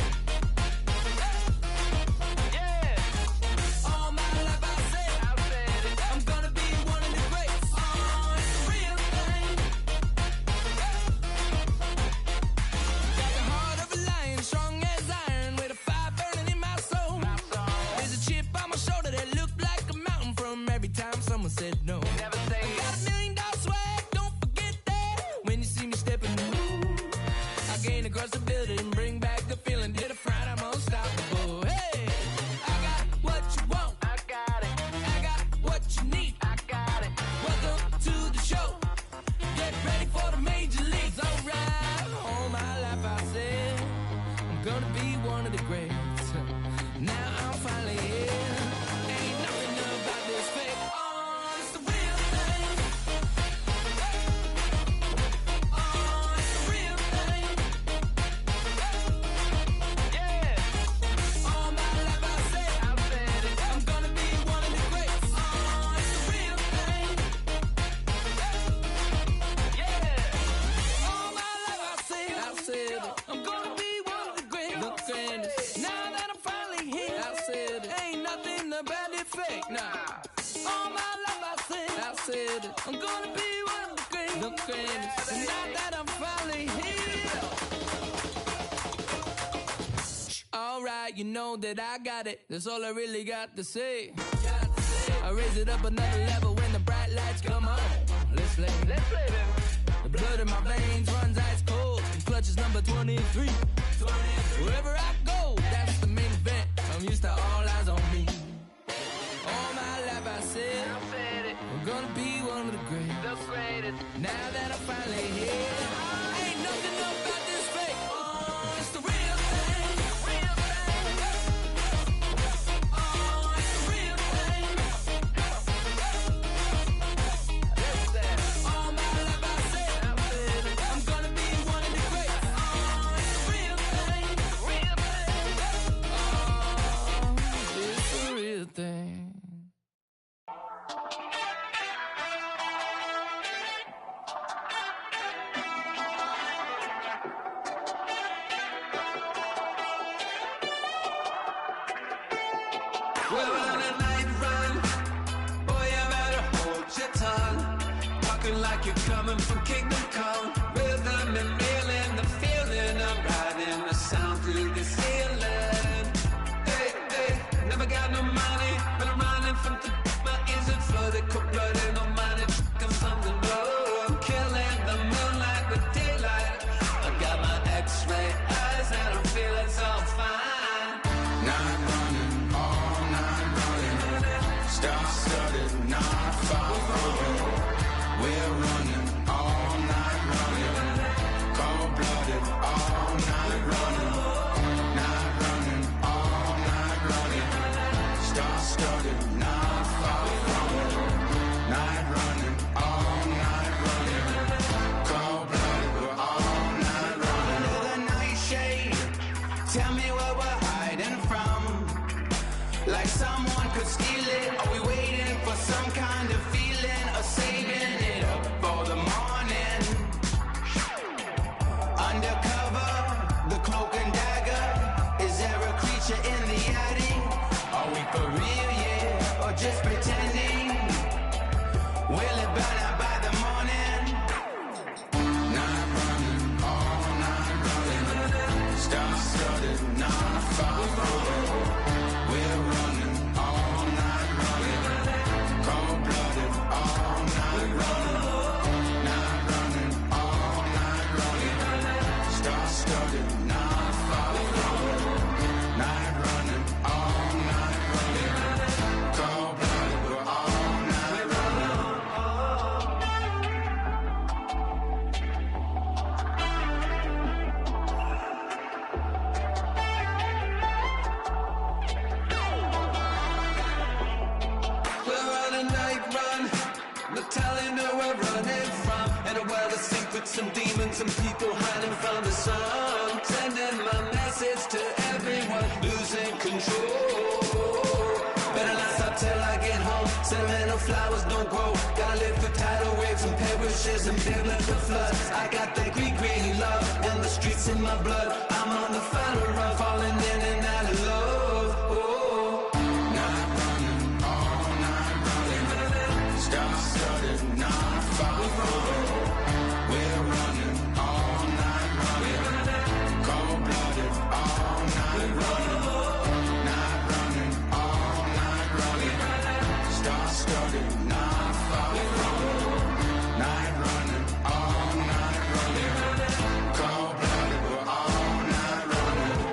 right, you know that I got it. That's all I really got to say. I raise it up another level when the bright lights come on. Let's play them. The blood in my veins runs ice cold. Clutch is number 23. Wherever I go, that's the main event. I'm used to all eyes on me. All my life I said I'm gonna be one of the greatest. Now that I'm finally here, ain't nothing about this fake. Oh, it's the real thing. Oh, it's the real thing. All my life I said I'm gonna be one of the greats. Oh, it's the real thing. Oh, it's the real thing. We're on a night run. Boy, you better hold your tongue. Talking like you're coming from Kingdom Come. Rhythm and reeling, the feeling of riding the sound through the ceiling. Hey, hey, never got no money, but I'm running from the my ears are flooded, cold-blooded, no money, I'm something low. Killing the moonlight with daylight. I got my X-ray eyes and I'm feeling so fine. Night running, all night running. Star-studded, not far from. We're running, all night running. Cold-blooded, all night running. Night running, all night running. Star-studded, not far from. Night running, all night running. Cold-blooded, we're all night running. Under the nightshade, tell me what we're hiding from. Like someone could steal it. Are we waiting for some kind of feeling, or saving it up for the morning? Undercover, the cloak and dagger. Is there a creature in the attic? Are we for real, yeah, or just pretending? Will it burn out by the morning? Night running, all night running. Star-studded, not far from. We're running, all night running. Cold-blooded, all night running. Night running, all night running. Star-studded, not far from. Night running, all night running. Cold-blooded, we're all night running. We're on a night run, no telling where we're running from. In a world of secrets and demons and people hiding from the sun. Sending my message to everyone, losing control. Better not stop till I get home. Sentimental flowers don't grow. Gotta live through tidal waves and perishes and biblical floods. I got that green love and the streets in my blood. I'm on the final run, falling in and out of love. Oh. Night running, all night running. Star-studded, not far from. We're running, all night running. Cold-blooded, all night running. Night running, all night running. Star-studded, not far from. Night running, all night running. Cold-blooded, we're all night running.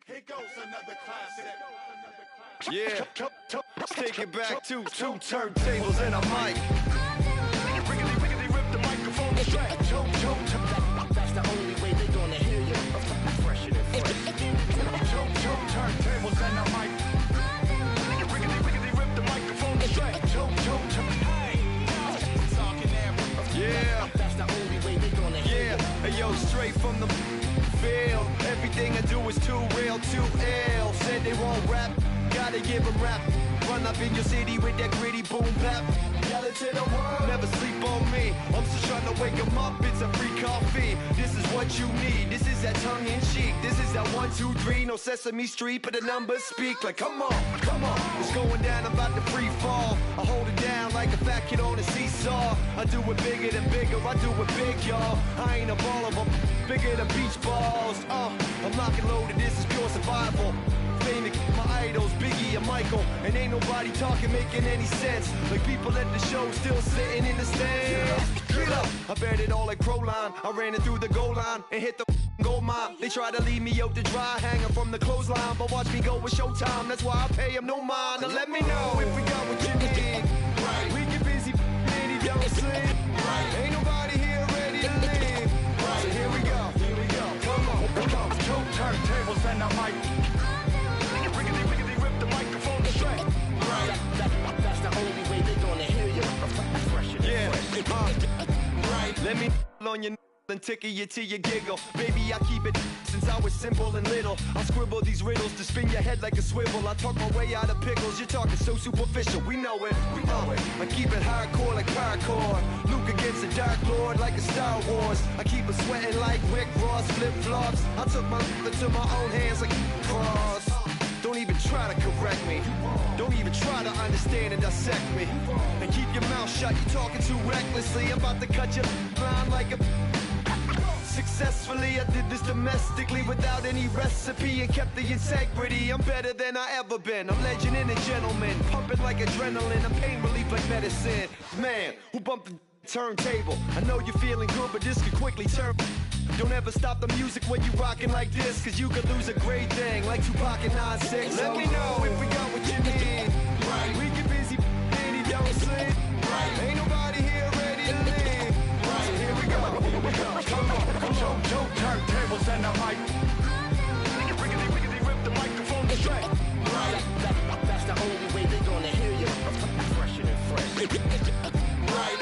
Here goes another classic. Yeah, let's take it back to two turntables and a mic. Riggedy rip the microphone straight. That's the only way they're gonna hear you. Fresher than fresh. Two turntables and a mic. Riggedy rip the microphone straight. Hey, talking there. Yeah, that's the only way they're gonna hear you. Hey yo, straight from the field. Everything I do is too real, too ill. Said they won't rap gotta give them rap. Run up in your city with that gritty boom bap. Yell it to the world, never sleep on me. I'm just trying to wake them up, it's a free coffee. This is what you need, this is that tongue in cheek. This is that 1, 2, 3, no Sesame Street, but the numbers speak. Like come on, it's going down, I'm about to free fall. I hold it down like a fat kid on a seesaw. I do it bigger than bigger, I do it big, y'all. I ain't a ball of 'em, bigger than beach balls. I'm lock and loaded, this is pure survival. Famous, my idols, Biggie and Michael, and ain't nobody talking, making any sense. Like people at the show still sitting in the stands. Get up, I bet it all like Proline. I ran it through the goal line and hit the gold mine. They try to leave me out to dry, hanging from the clothesline, but watch me go with Showtime. That's why I pay them no mind. Now let me know if we got what you need. Right, we get busy, and he don't sleep. Right, ain't nobody here ready to leave. Right, so here we go. Come on. Two turntables and a mic. Rip the microphone straight. Right, that's the only way they gonna hear you. Yeah, right. Let me on your and tickle you till you giggle. Baby, I keep it since I was simple and little. I scribble these riddles to spin your head like a swivel. I talk my way out of pickles. You're talking so superficial. We know it. I keep it hardcore like parkour. Luke against the Dark Lord like a Star Wars. I keep it sweating like Rick Ross flip-flops. I took my into my own hands like cross. Don't even try to correct me. Don't even try to understand and dissect me. And keep your mouth shut. You're talking too recklessly. I'm about to cut your line like a... Successfully, I did this domestically without any recipe and kept the integrity. I'm better than I ever been. I'm legend and a gentleman, pumping like adrenaline. I'm pain relief like medicine. Man, who bumped the turntable? I know you're feeling good, but this could quickly turn. Don't ever stop the music when you rockin' like this, cause you could lose a great thing like Tupac and 9-6. Let me know if we got what you need. Right, we get busy and he don't sleep. Right, ain't nobody here ready to leave. Right, so here we go. Come on. Two turntables and a mic. Rip the microphone straight. Right, that's the only way they gonna hear you. Fresher than fresh. Right.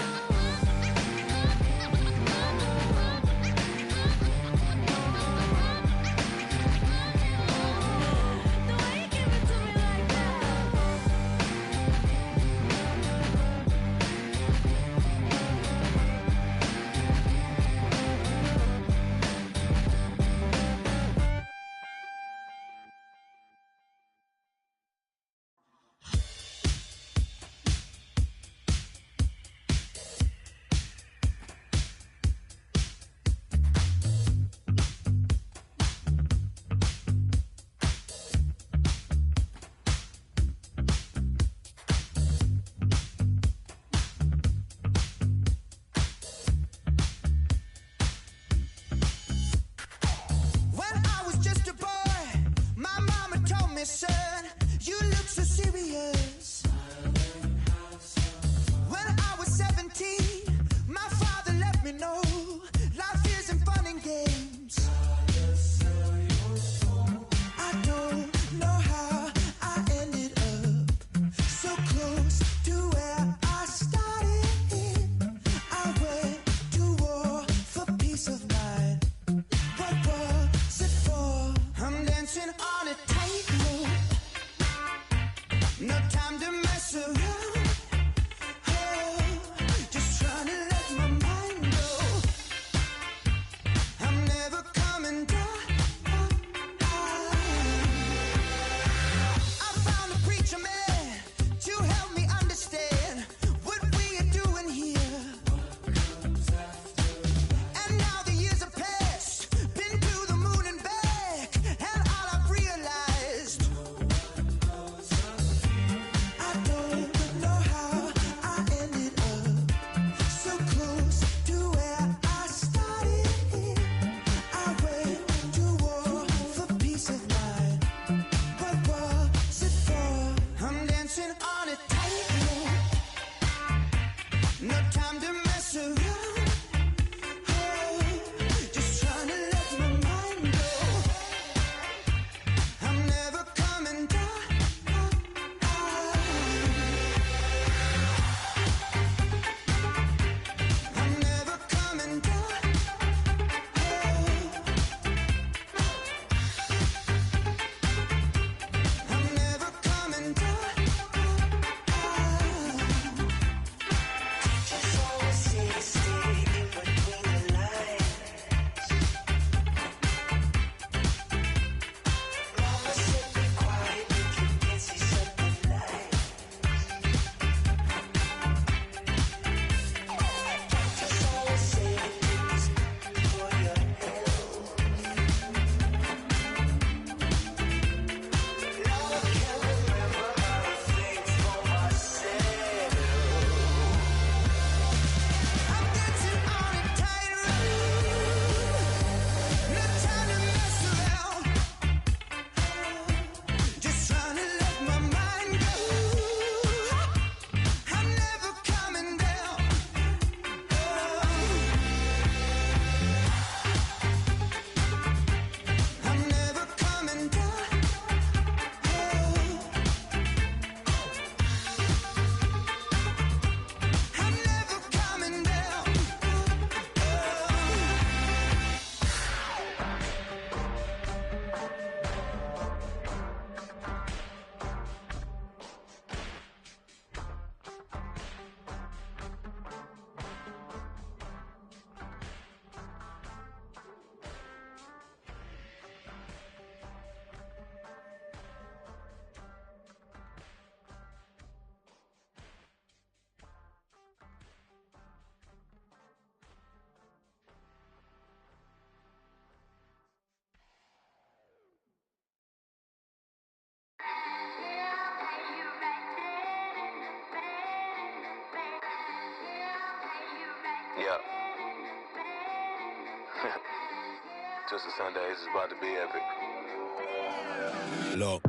Sister Sundays is about to be epic. Look,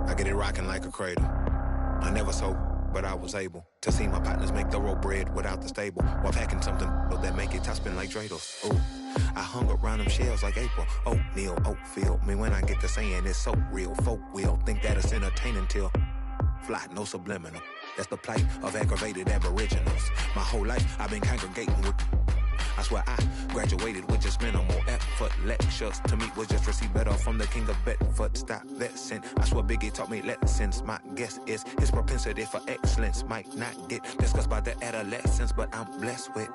I get it rocking like a cradle. I never sold, but I was able to see my partners make thorough bread without the stable, while packing something that make it top spin like dreidels. Ooh, I hung around them shells like April. Oatmeal, Oatfield. Me when I get to saying it's so real. Folk will think that it's entertaining till fly, no subliminal. That's the plight of aggravated aboriginals. My whole life I've been congregating with. I swear I graduated with just minimal effort. Lectures to me was just receive better from the king of Bedford. Stop vexing. I swear Biggie taught me lessons. My guess is his propensity for excellence might not get discussed by the adolescents, but I'm blessed with,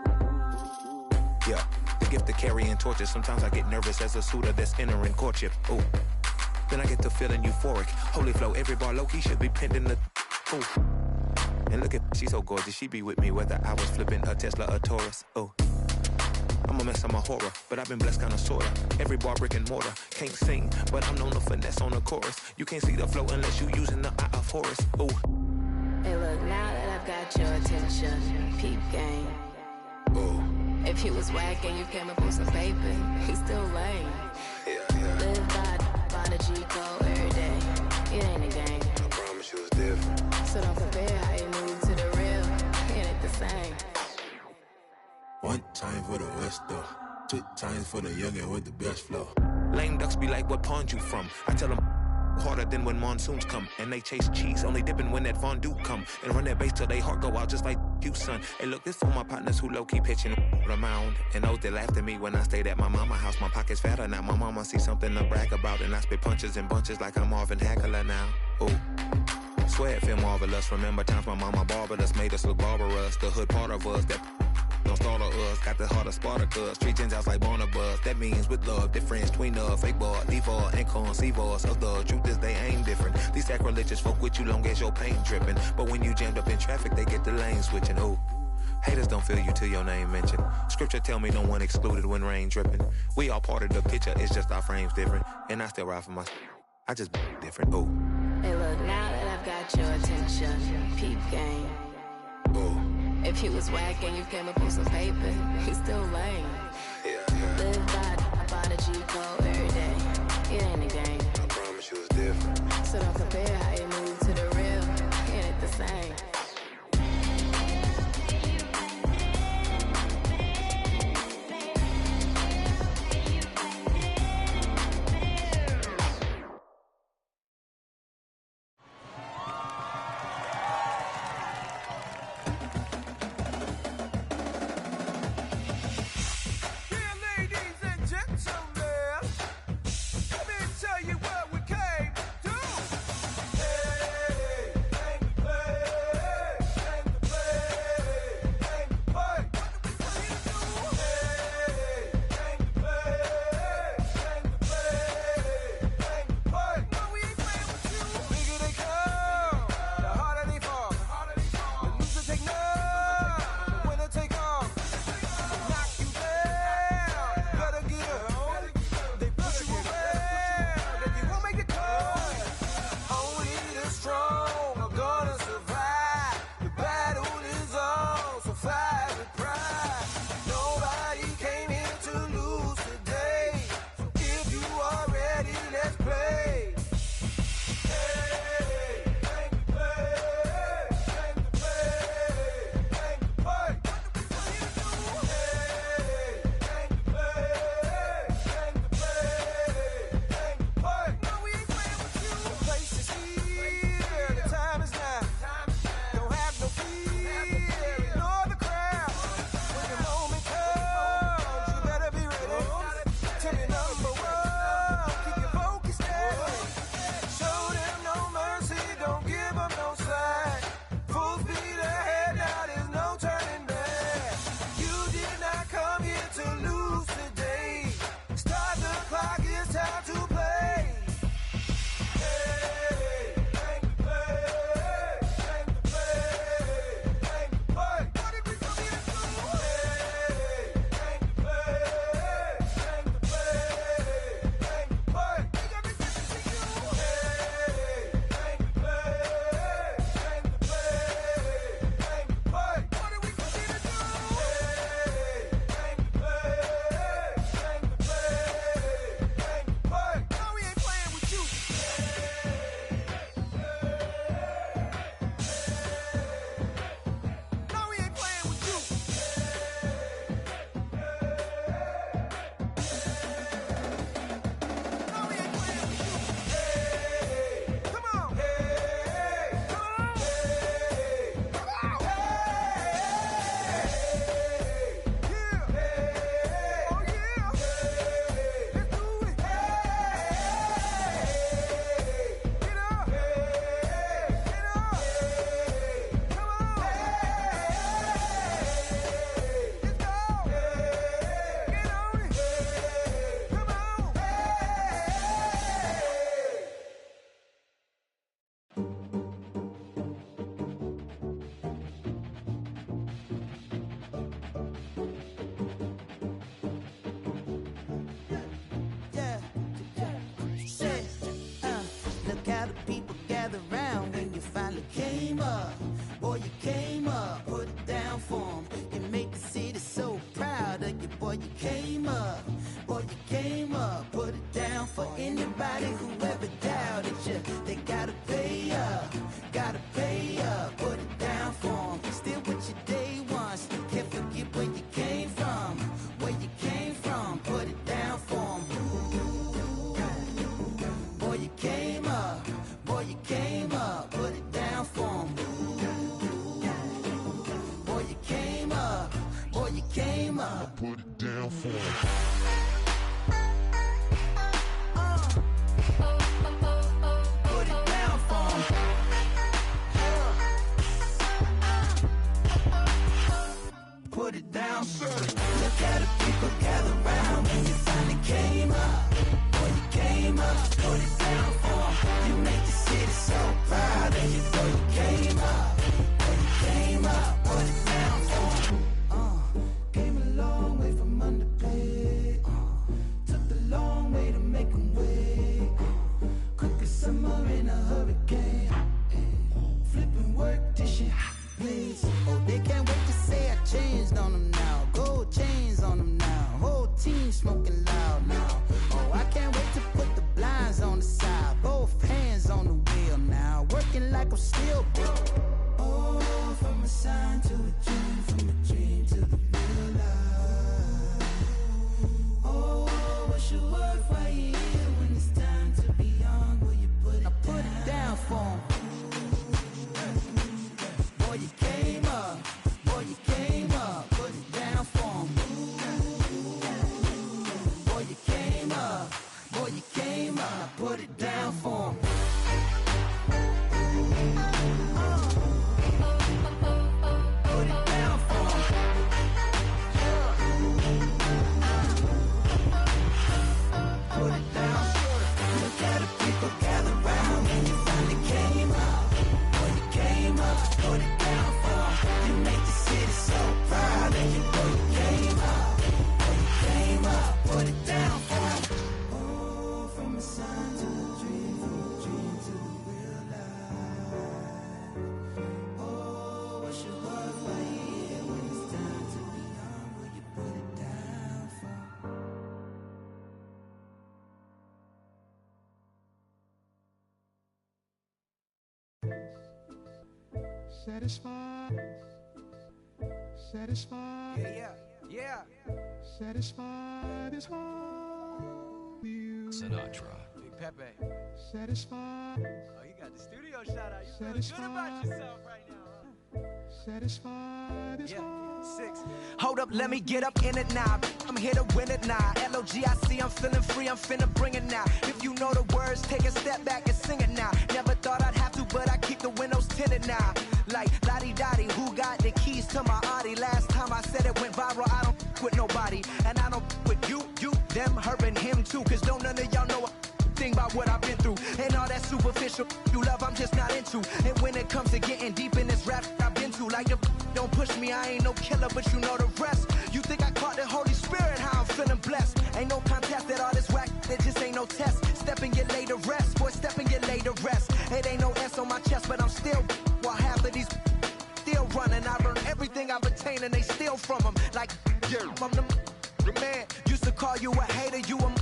yeah, the gift of carrying torches. Sometimes I get nervous as a suitor that's entering courtship. Ooh, then I get to feeling euphoric. Holy flow, every bar low-key should be pinned in the, ooh. And look at, she's so gorgeous, she be with me whether I was flipping a Tesla or Taurus. Ooh, I'm a mess, I'm a horror, but I've been blessed kinda sorta. Every bar brick and mortar, can't sing, but I'm known to finesse on the chorus. You can't see the flow unless you using the eye of Horus. Ooh. Hey look, now that I've got your attention, peep game. Ooh. If he was whack and you came up with some paper, he's still lame. Live by the G code every day. It ain't a game. I promise you it's different. So don't compare how you move to the real. It ain't the same. One time for the West though, 2 times for the youngin' with the best flow. Lame ducks be like, what pond you from? I tell them harder than when monsoons come, and they chase cheese, only dipping when that fondue come, and run that bass till they heart go out just like you, son. Hey look, this for my partners who low-key pitching the mound, and those that laughed at me when I stayed at my mama house. My pocket's fatter now, my mama see something to brag about, and I spit punches and bunches like I'm Marvin Hagler now. Ooh, swear it feel marvelous. Remember times my mama barbered us, made us look barbarous. The hood part of us that don't startle us, got the heart of Spartacus. Street gens out like Barnabas. That means with love, difference between fake boy, default, and conceivers of the truth is they ain't different. These sacrilegious folk with you long as your paint dripping, but when you jammed up in traffic, they get the lane switching. Ooh, haters don't feel you till your name mentioned. Scripture tell me no one excluded when rain dripping. We all part of the picture, it's just our frames different, and I still ride for my. I just different. Ooh. Hey look, now that I've got your attention, peep game. Ooh. If he was whack and you came up with some paper, he's still lame. Live by the G code every day. It ain't a game. I promise you it's different. So don't compare how you move to the real. It ain't the same. Let me tell you it down for 'em. Put it down for 'em. Put it down. Look at the people gather round when you finally came up. When you came up, put it down for 'em. You make the city so proud and you know you came up. When you came up, put it down for 'em. Oh, from the sun to the dream, from the dream to the real life. Oh, what's your worth right here when it's time to be young? Will you put it down for 'em? Satisfied. Satisfied. Yeah. Satisfied is all you. Sinatra. Big Pepe. Satisfied. Oh, you got the studio shout out. You feeling good about yourself right now, huh? Satisfied is all. 6. Hold up, let me get up in it now. I'm here to win it now. LOGIC, I'm feeling free, I'm finna bring it now. If you know the words, take a step back and sing it now. Never thought I'd have to, but I keep the windows tinted now. Like, lottie-dottie, who got the keys to my Audi? Last time I said it went viral, I don't with nobody. And I don't with you, them, her, and him too. Cause don't none of y'all know a thing about what I've been through. And all that superficial you love, I'm just not into. And when it comes to getting deep in this rap I've been to, like the don't push me, I ain't no killer, but you know the rest. You think I caught the Holy Spirit, how I'm feeling blessed. Ain't no contest that all this whack, it just ain't no test. Step and get laid to rest, boy, step and get laid to rest. It ain't no S on my chest, but I'm still, while half of these still running. I learned everything I've attained and they steal from them. Like, yeah, I'm the man, used to call you a hater, you a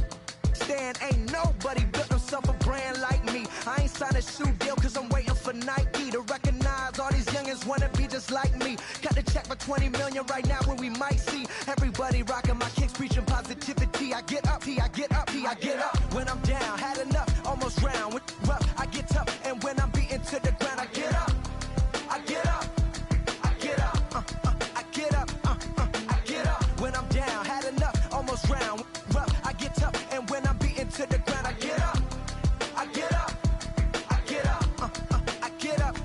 stand. Ain't nobody built himself a brand like me. I ain't signed a shoe deal cause I'm waiting for Nike to recognize all these youngins wanna be just like me. Got the check for 20 million right now when we might see everybody rocking my kicks, preaching positivity. I get up, I get up, I get up. When I'm down, had enough, almost round. When rough, I get tough, and when I'm beaten to the ground, I get up, I get up, I get up, I get up, I get up. When I'm down, had enough, almost round. Rough, I get tough, and when I'm beaten to the ground, I get up, I get up, I get up, I get up,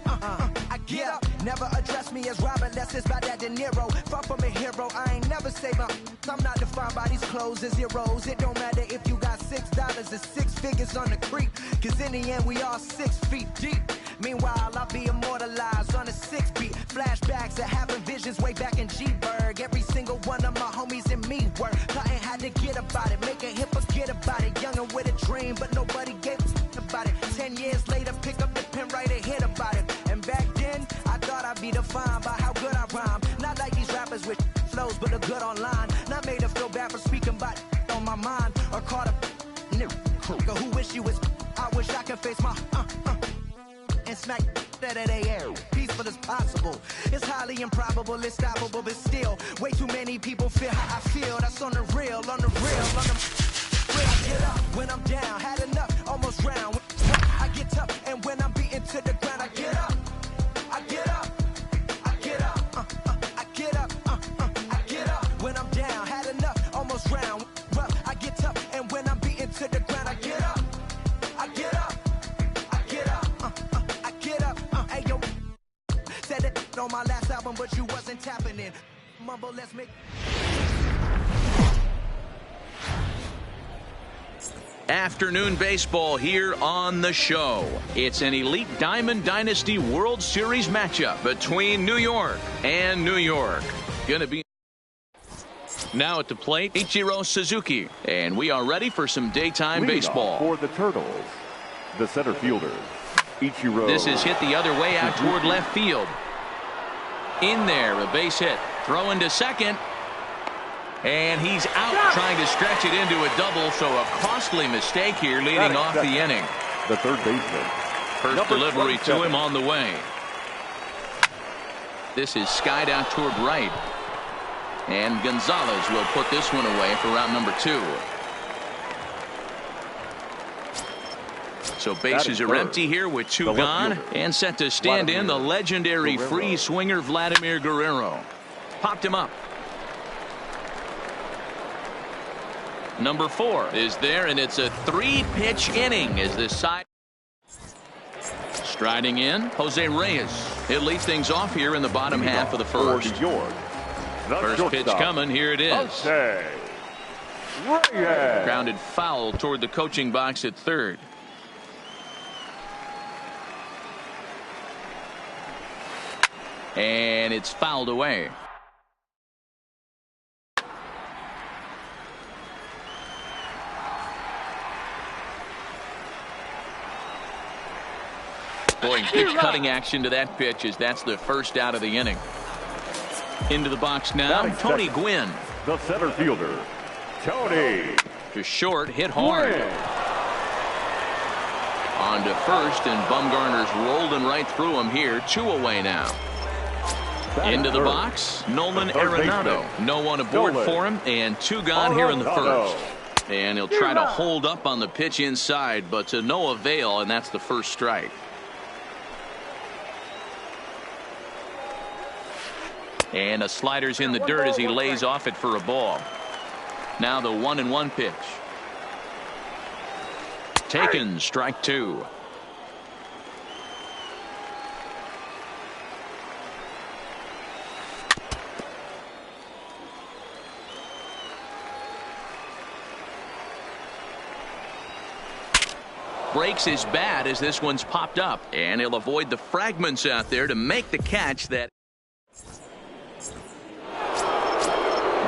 I get up. Never address me as Robert unless it's by that De Niro. Far from a hero, I ain't never say my. I'm not defined by these clothes and zeros. It don't matter if you got $6 or 6 figures on the creek, cause in the end we all 6 feet deep. Meanwhile, I'll be immortalized on a 6 beat. Flashbacks of having visions way back in G-Berg. Every single one of my homies and me work. Nothing had to get about it, make a hit forget about it. Younger with a dream, but nobody gave a about it. 10 years later, pick up the pen, write a hit about it. And back then, I thought I'd be defined by how good I rhyme. Not like these rappers with flows, but look good online. Not made to feel bad for speaking about on my mind. Or caught a nigga who wish you was. I wish I could face my and smack that at air. Peaceful as possible. It's highly improbable, it's stoppable, but still, way too many people feel how I feel. That's on the real, on the real, on the real. I get up when I'm down, had enough, almost round. I get tough, and when I'm beaten to the ground, I get up, I get up, I get up, I get up, I get up. When I'm down, had enough, almost round. Rough, I get tough, and when I'm beaten to the ground, I get up, I get up, I get up, I get up. Hey yo, said it on my last album, but you wasn't tapping in. Mumble, let's make. Afternoon baseball here on the show. It's an Elite Diamond Dynasty World Series matchup between New York and New York. Gonna be now at the plate, Ichiro Suzuki, and we are ready for some daytime baseball. For the Turtles, the center fielder, Ichiro. This is hit the other way out toward left field. In there, a base hit. Throwing to second. And he's out trying to stretch it into a double, so a costly mistake here leading off the inning. The third baseman. First delivery to him on the way. This is skied out toward right. And Gonzalez will put this one away for route number 2. So bases are empty here with 2 gone. And set to stand in the legendary free swinger Vladimir Guerrero. Popped him up. Number 4 is there, and it's a 3-pitch inning as this side. Striding in, Jose Reyes. He'll lead things off here in the bottom half of the first. First pitch coming. Here it is. Grounded foul toward the coaching box at third. And it's fouled away. Boy, pitch cutting action to that pitch as that's the first out of the inning. Into the box now, Tony Gwynn. The center fielder, Tony. To short, hit hard. On to first, and Bumgarner's rolling right through him here. 2 away now. Into the box, Nolan Arenado. No one aboard for him, and 2 gone here in the first. And he'll try to hold up on the pitch inside, but to no avail, and that's the first strike. And a slider's in the dirt as he lays off it for a ball. Now the 1-1 pitch. Taken, strike 2. Breaks his bat as this one's popped up, and he'll avoid the fragments out there to make the catch. That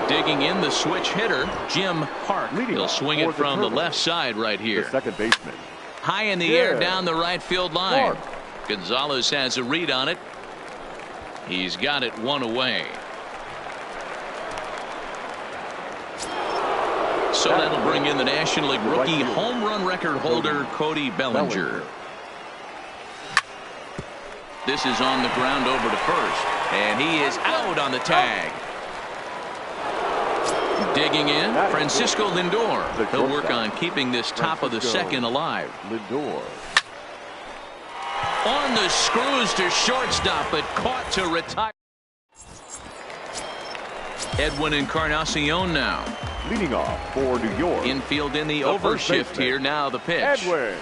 digging in, the switch hitter, jwpaark. He'll swing it from the left side right here. The second baseman. High in the air down the right field line. Gonzalez has a read on it. He's got it 1 away. So that'll bring in the National League rookie home run record holder Cody Bellinger. This is on the ground over to first, and he is out on the tag. Digging in, Francisco Lindor. He'll work on keeping this top of the second alive. Lindor. On the screws to shortstop, but caught to retire. Edwin Encarnacion now. Leading off for New York. Infield in the overshift here. Now the pitch. Edwin.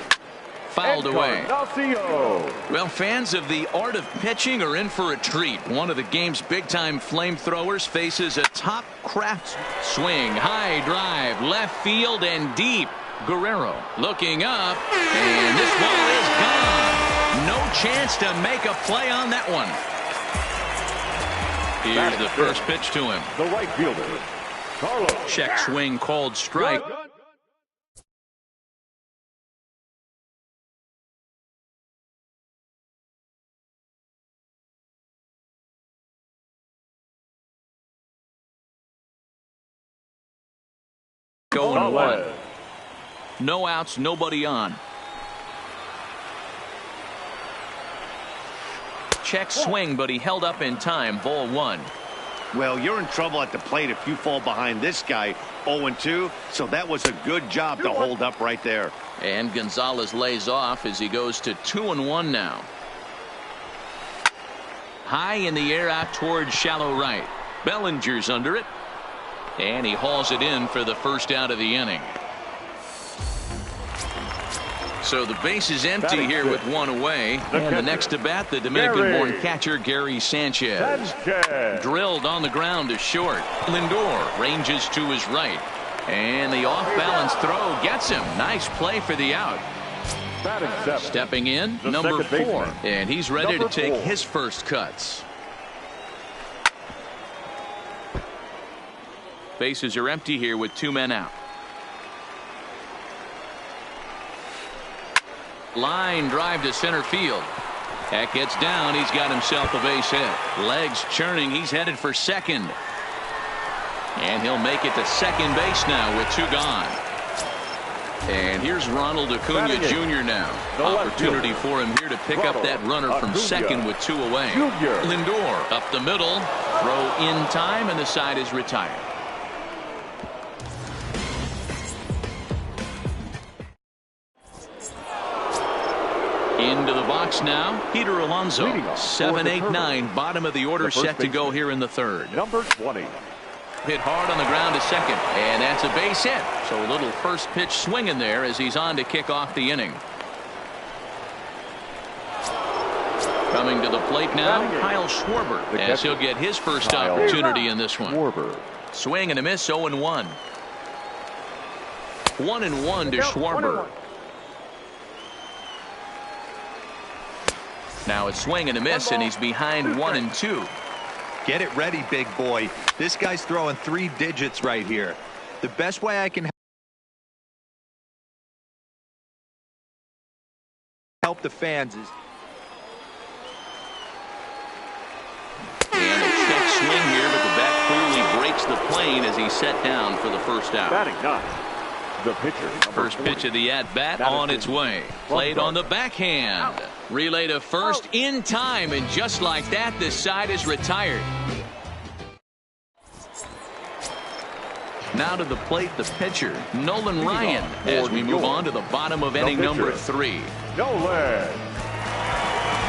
Fouled away. Encarnacion. Well, fans of the art of pitching are in for a treat. One of the game's big-time flamethrowers faces a top craft swing. High drive, left field, and deep. Guerrero looking up, and this ball is gone. No chance to make a play on that one. Here's the first pitch to him. The right fielder, Carlos. Check swing called strike. Going 1. No outs, nobody on. Check swing, but he held up in time. Ball 1. Well, you're in trouble at the plate if you fall behind this guy 0-2, so that was a good job to hold up right there. And Gonzalez lays off as he goes to 2-1 now. High in the air out towards shallow right. Bellinger's under it, and he hauls it in for the first out of the inning. So the base is empty here with 1 away. And the next to bat, the Dominican-born catcher Gary Sanchez. Drilled on the ground to short. Lindor ranges to his right. And the off-balance throw gets him. Nice play for the out. Stepping in, number 4. And he's ready to take his first cuts. Bases are empty here with 2 men out. Line drive to center field. That gets down. He's got himself a base hit. Legs churning. He's headed for second. And he'll make it to second base now with 2 gone. And here's Ronald Acuna Jr. now. Opportunity for him here to pick up that runner from second with 2 away. Lindor up the middle. Throw in time, and the side is retired. Into the box now, Peter Alonso. 7, 8, 9, bottom of the order, set to go here in the third. Number 20. Hit hard on the ground to second, and that's a base hit. So a little first pitch swinging there as he's on to kick off the inning. Coming to the plate now, Kyle Schwarber, as he'll get his first opportunity in this one. Swing and a miss, 0-1. 1-1 to Schwarber. Now it's swing and a miss, and he's behind 1-2. Get it ready, big boy. This guy's throwing 3 digits right here. The best way I can help the fans is... And a check swing here, but the bat clearly breaks the plane as he's set down for the first out. Batting ninth, the pitcher. First pitch of the at-bat on its way. Played on the backhand. Relay to first in time, and just like that, this side is retired. Now to the plate, the pitcher, Nolan Ryan, as we move on to the bottom of inning number 3. Nolan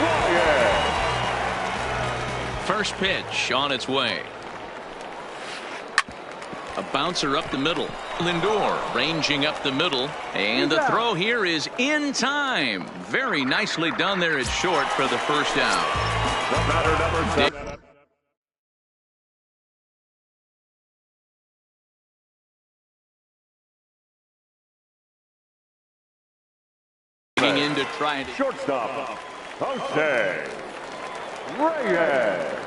Ryan. First pitch on its way. A bouncer up the middle. Lindor ranging up the middle, and the throw here is in time. Very nicely done there at short for the first out. The batter, number 7. In to try it. Shortstop, Jose Reyes.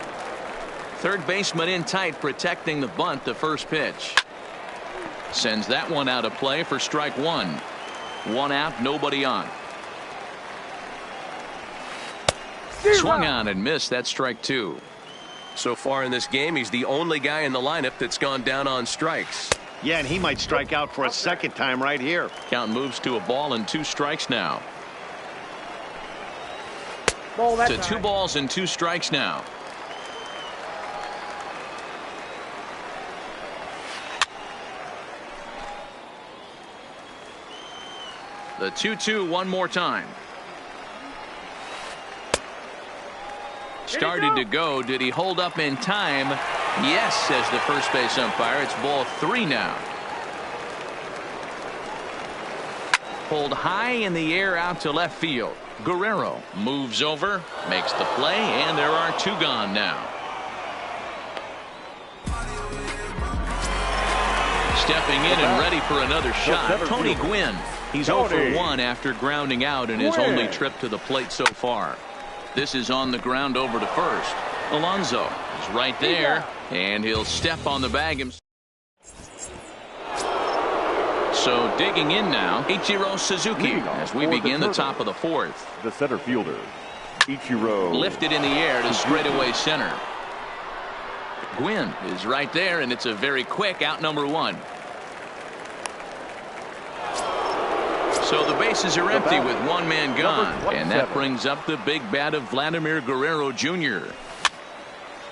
Third baseman in tight, protecting the bunt. The first pitch sends that one out of play for strike 1. 1 out, nobody on. Swung on and missed. That's strike 2. So far in this game, he's the only guy in the lineup that's gone down on strikes. Yeah, and he might strike out for a second time right here. Count moves to a ball and 2 strikes now. To 2 balls and 2 strikes now. The 2-2 one more time. Started to go. Did he hold up in time? Yes, says the first base umpire. It's ball 3 now. Pulled high in the air out to left field. Guerrero moves over, makes the play, and there are 2 gone now. Stepping in and ready for another shot, Tony Gwynn. He's 0 for 1 after grounding out in his only trip to the plate so far. This is on the ground over to first. Alonso is right there, and he'll step on the bag himself. So digging in now, Ichiro Suzuki as we begin the top of the 4th. The center fielder, Ichiro. Lifted in the air to straightaway center. Gwynn is right there, and it's a very quick out number 1. So the bases are empty with 1 man gone, and that brings up the big bat of Vladimir Guerrero Jr.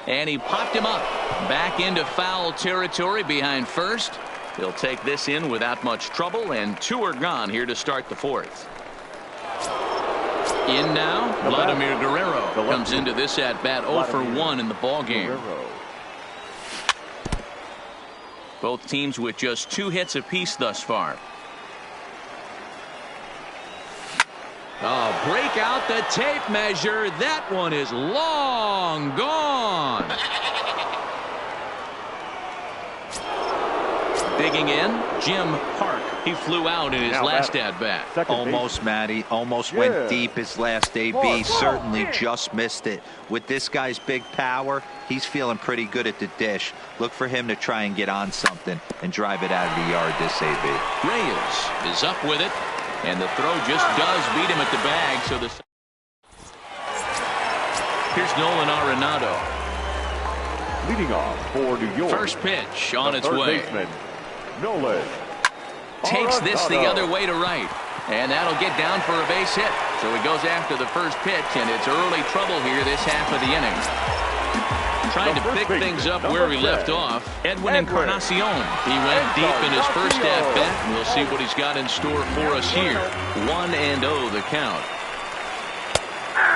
And he popped him up back into foul territory behind first. He'll take this in without much trouble, and 2 are gone here to start the 4th. In now, Vladimir Guerrero comes into this at bat 0 for 1 in the ball game. Both teams with just 2 hits apiece thus far. Oh, break out the tape measure. That one is long gone. Digging in, Jim Park. He flew out in his last at-bat. Almost, Matty. Almost went deep his last AB. Certainly just missed it. With this guy's big power, he's feeling pretty good at the dish. Look for him to try and get on something and drive it out of the yard this AB. Reyes is up with it, and the throw just does beat him at the bag. So the here's Nolan Arenado. Leading off for New York. First pitch on its way. Baseman, Nolan takes this the other way to right, and that'll get down for a base hit. So he goes after the first pitch, and it's early trouble here this half of the inning. Trying to pick things up where he left off, Edwin Encarnacion. He went deep in his first at-bat, and we'll see what he's got in store for us here. 1-0 the count.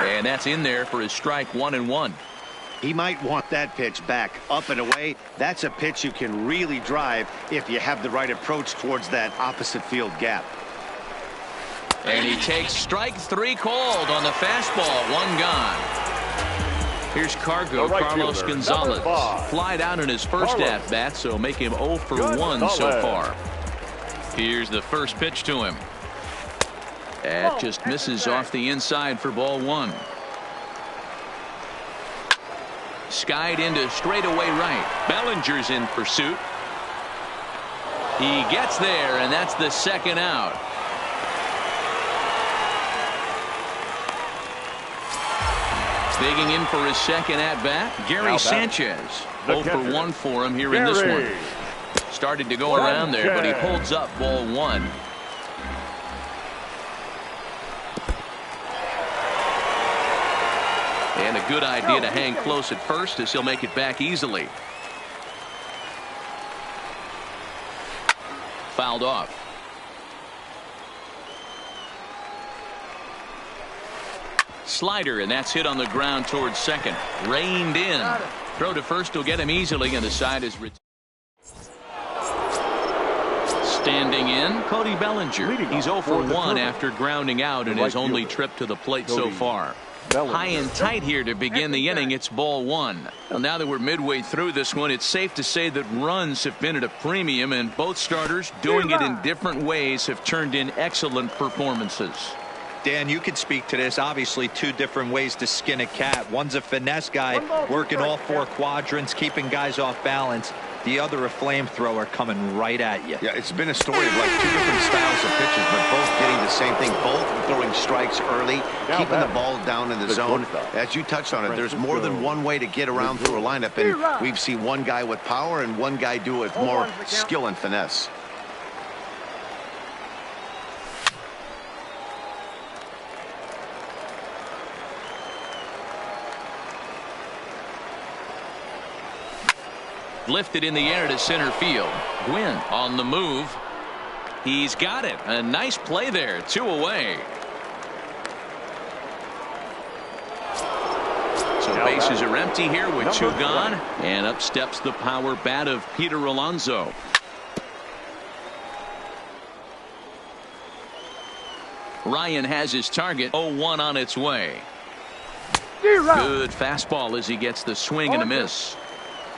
And that's in there for his strike 1-1. He might want that pitch back, up and away. That's a pitch you can really drive if you have the right approach towards that opposite field gap. And he takes strike 3 called on the fastball. 1 gone. Here's Cargo, Carlos Gonzalez. Flied out in his first at-bat, so make him 0 for 1 so far. Here's the first pitch to him. That just misses off the inside for ball 1. Skied into straightaway right. Bellinger's in pursuit. He gets there, and that's the second out. Digging in for his second at-bat, Gary Sanchez. 0 for 1 for him here in this one. Started to go around there, but he holds up ball 1. And a good idea to hang close at first as he'll make it back easily. Fouled off. Slider, and that's hit on the ground towards second. Reined in. Throw to first will get him easily, and the side is standing in, Cody Bellinger. He's 0 for 1 after grounding out in his only trip to the plate so far. High and tight here to begin the inning. It's ball 1. Well, now that we're midway through this one, it's safe to say that runs have been at a premium, and both starters, doing it in different ways, have turned in excellent performances. Dan, you could speak to this. Obviously, 2 different ways to skin a cat. One's a finesse guy working all 4 quadrants, keeping guys off balance. The other a flamethrower coming right at you. Yeah, it's been a story of like 2 different styles of pitches, but both getting the same thing. Both throwing strikes early, keeping the ball down in the zone. As you touched on it, there's more than one way to get around through a lineup, and we've seen one guy with power and one guy do it with more skill and finesse. Lifted in the air to center field. Gwynn on the move. He's got it. A nice play there. 2 away. So bases are empty here with 2 gone. And up steps the power bat of Peter Alonso. Ryan has his target. 0-1 on its way. Good fastball as he gets the swing and a miss.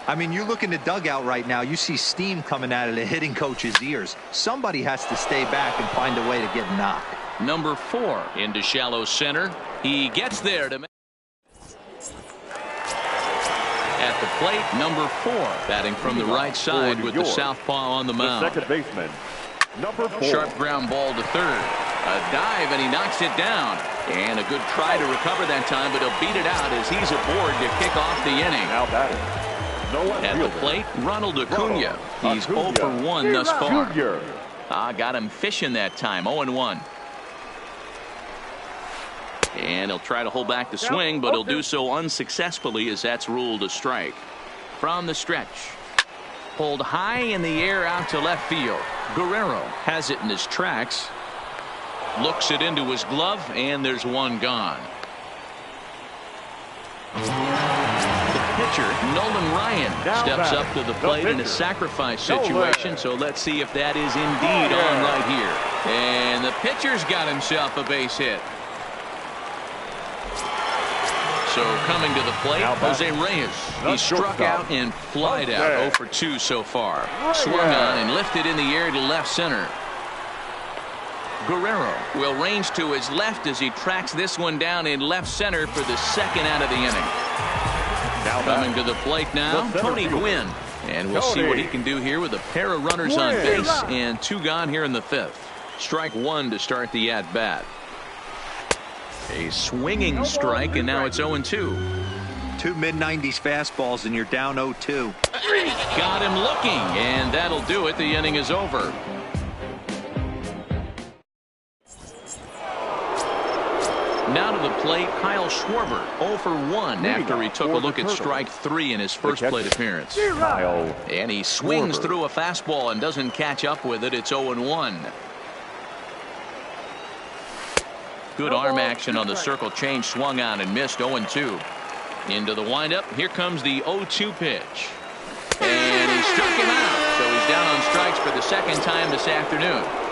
I mean, you look in the dugout right now, you see steam coming out of the hitting coach's ears. Somebody has to stay back and find a way to get knocked. Number 4 into shallow center. He gets there to make. At the plate, number 4 batting from the right side with the southpaw on the mound. Second baseman, number 4. Sharp ground ball to third. A dive, and he knocks it down. And a good try to recover that time, but he'll beat it out as he's aboard to kick off the inning. Now batting. At the plate, Ronald Acuna. He's 0 for 1 thus far. Got him fishing that time. 0-1. And he'll try to hold back the swing, but he'll do so unsuccessfully as that's ruled a strike. From the stretch. Pulled high in the air out to left field. Guerrero has it in his tracks. Looks it into his glove, and there's 1 gone. Pitcher Nolan Ryan steps up to the plate in a sacrifice situation, so let's see if that is indeed on right here. And the pitcher's got himself a base hit. So coming to the plate, Jose Reyes. He struck out and flied out. 0 for 2 so far. Swung on and lifted in the air to left center. Guerrero will range to his left as he tracks this one down in left center for the second out of the inning. Coming to the plate now, Tony Gwynn. And we'll see what he can do here with a pair of runners on base and 2 gone here in the 5th. Strike 1 to start the at-bat. A swinging strike, and now it's 0-2. 2 mid-90s fastballs, and you're down 0-2. Got him looking, and that'll do it. The inning is over. Now to the plate, Kyle Schwarber, 0 for 1 after he took a look at strike 3 in his first plate appearance. And he swings through a fastball and doesn't catch up with it. It's 0-1. Good arm action on the circle change, swung on and missed. 0-2. Into the windup. Here comes the 0-2 pitch. And he struck him out. So he's down on strikes for the second time this afternoon.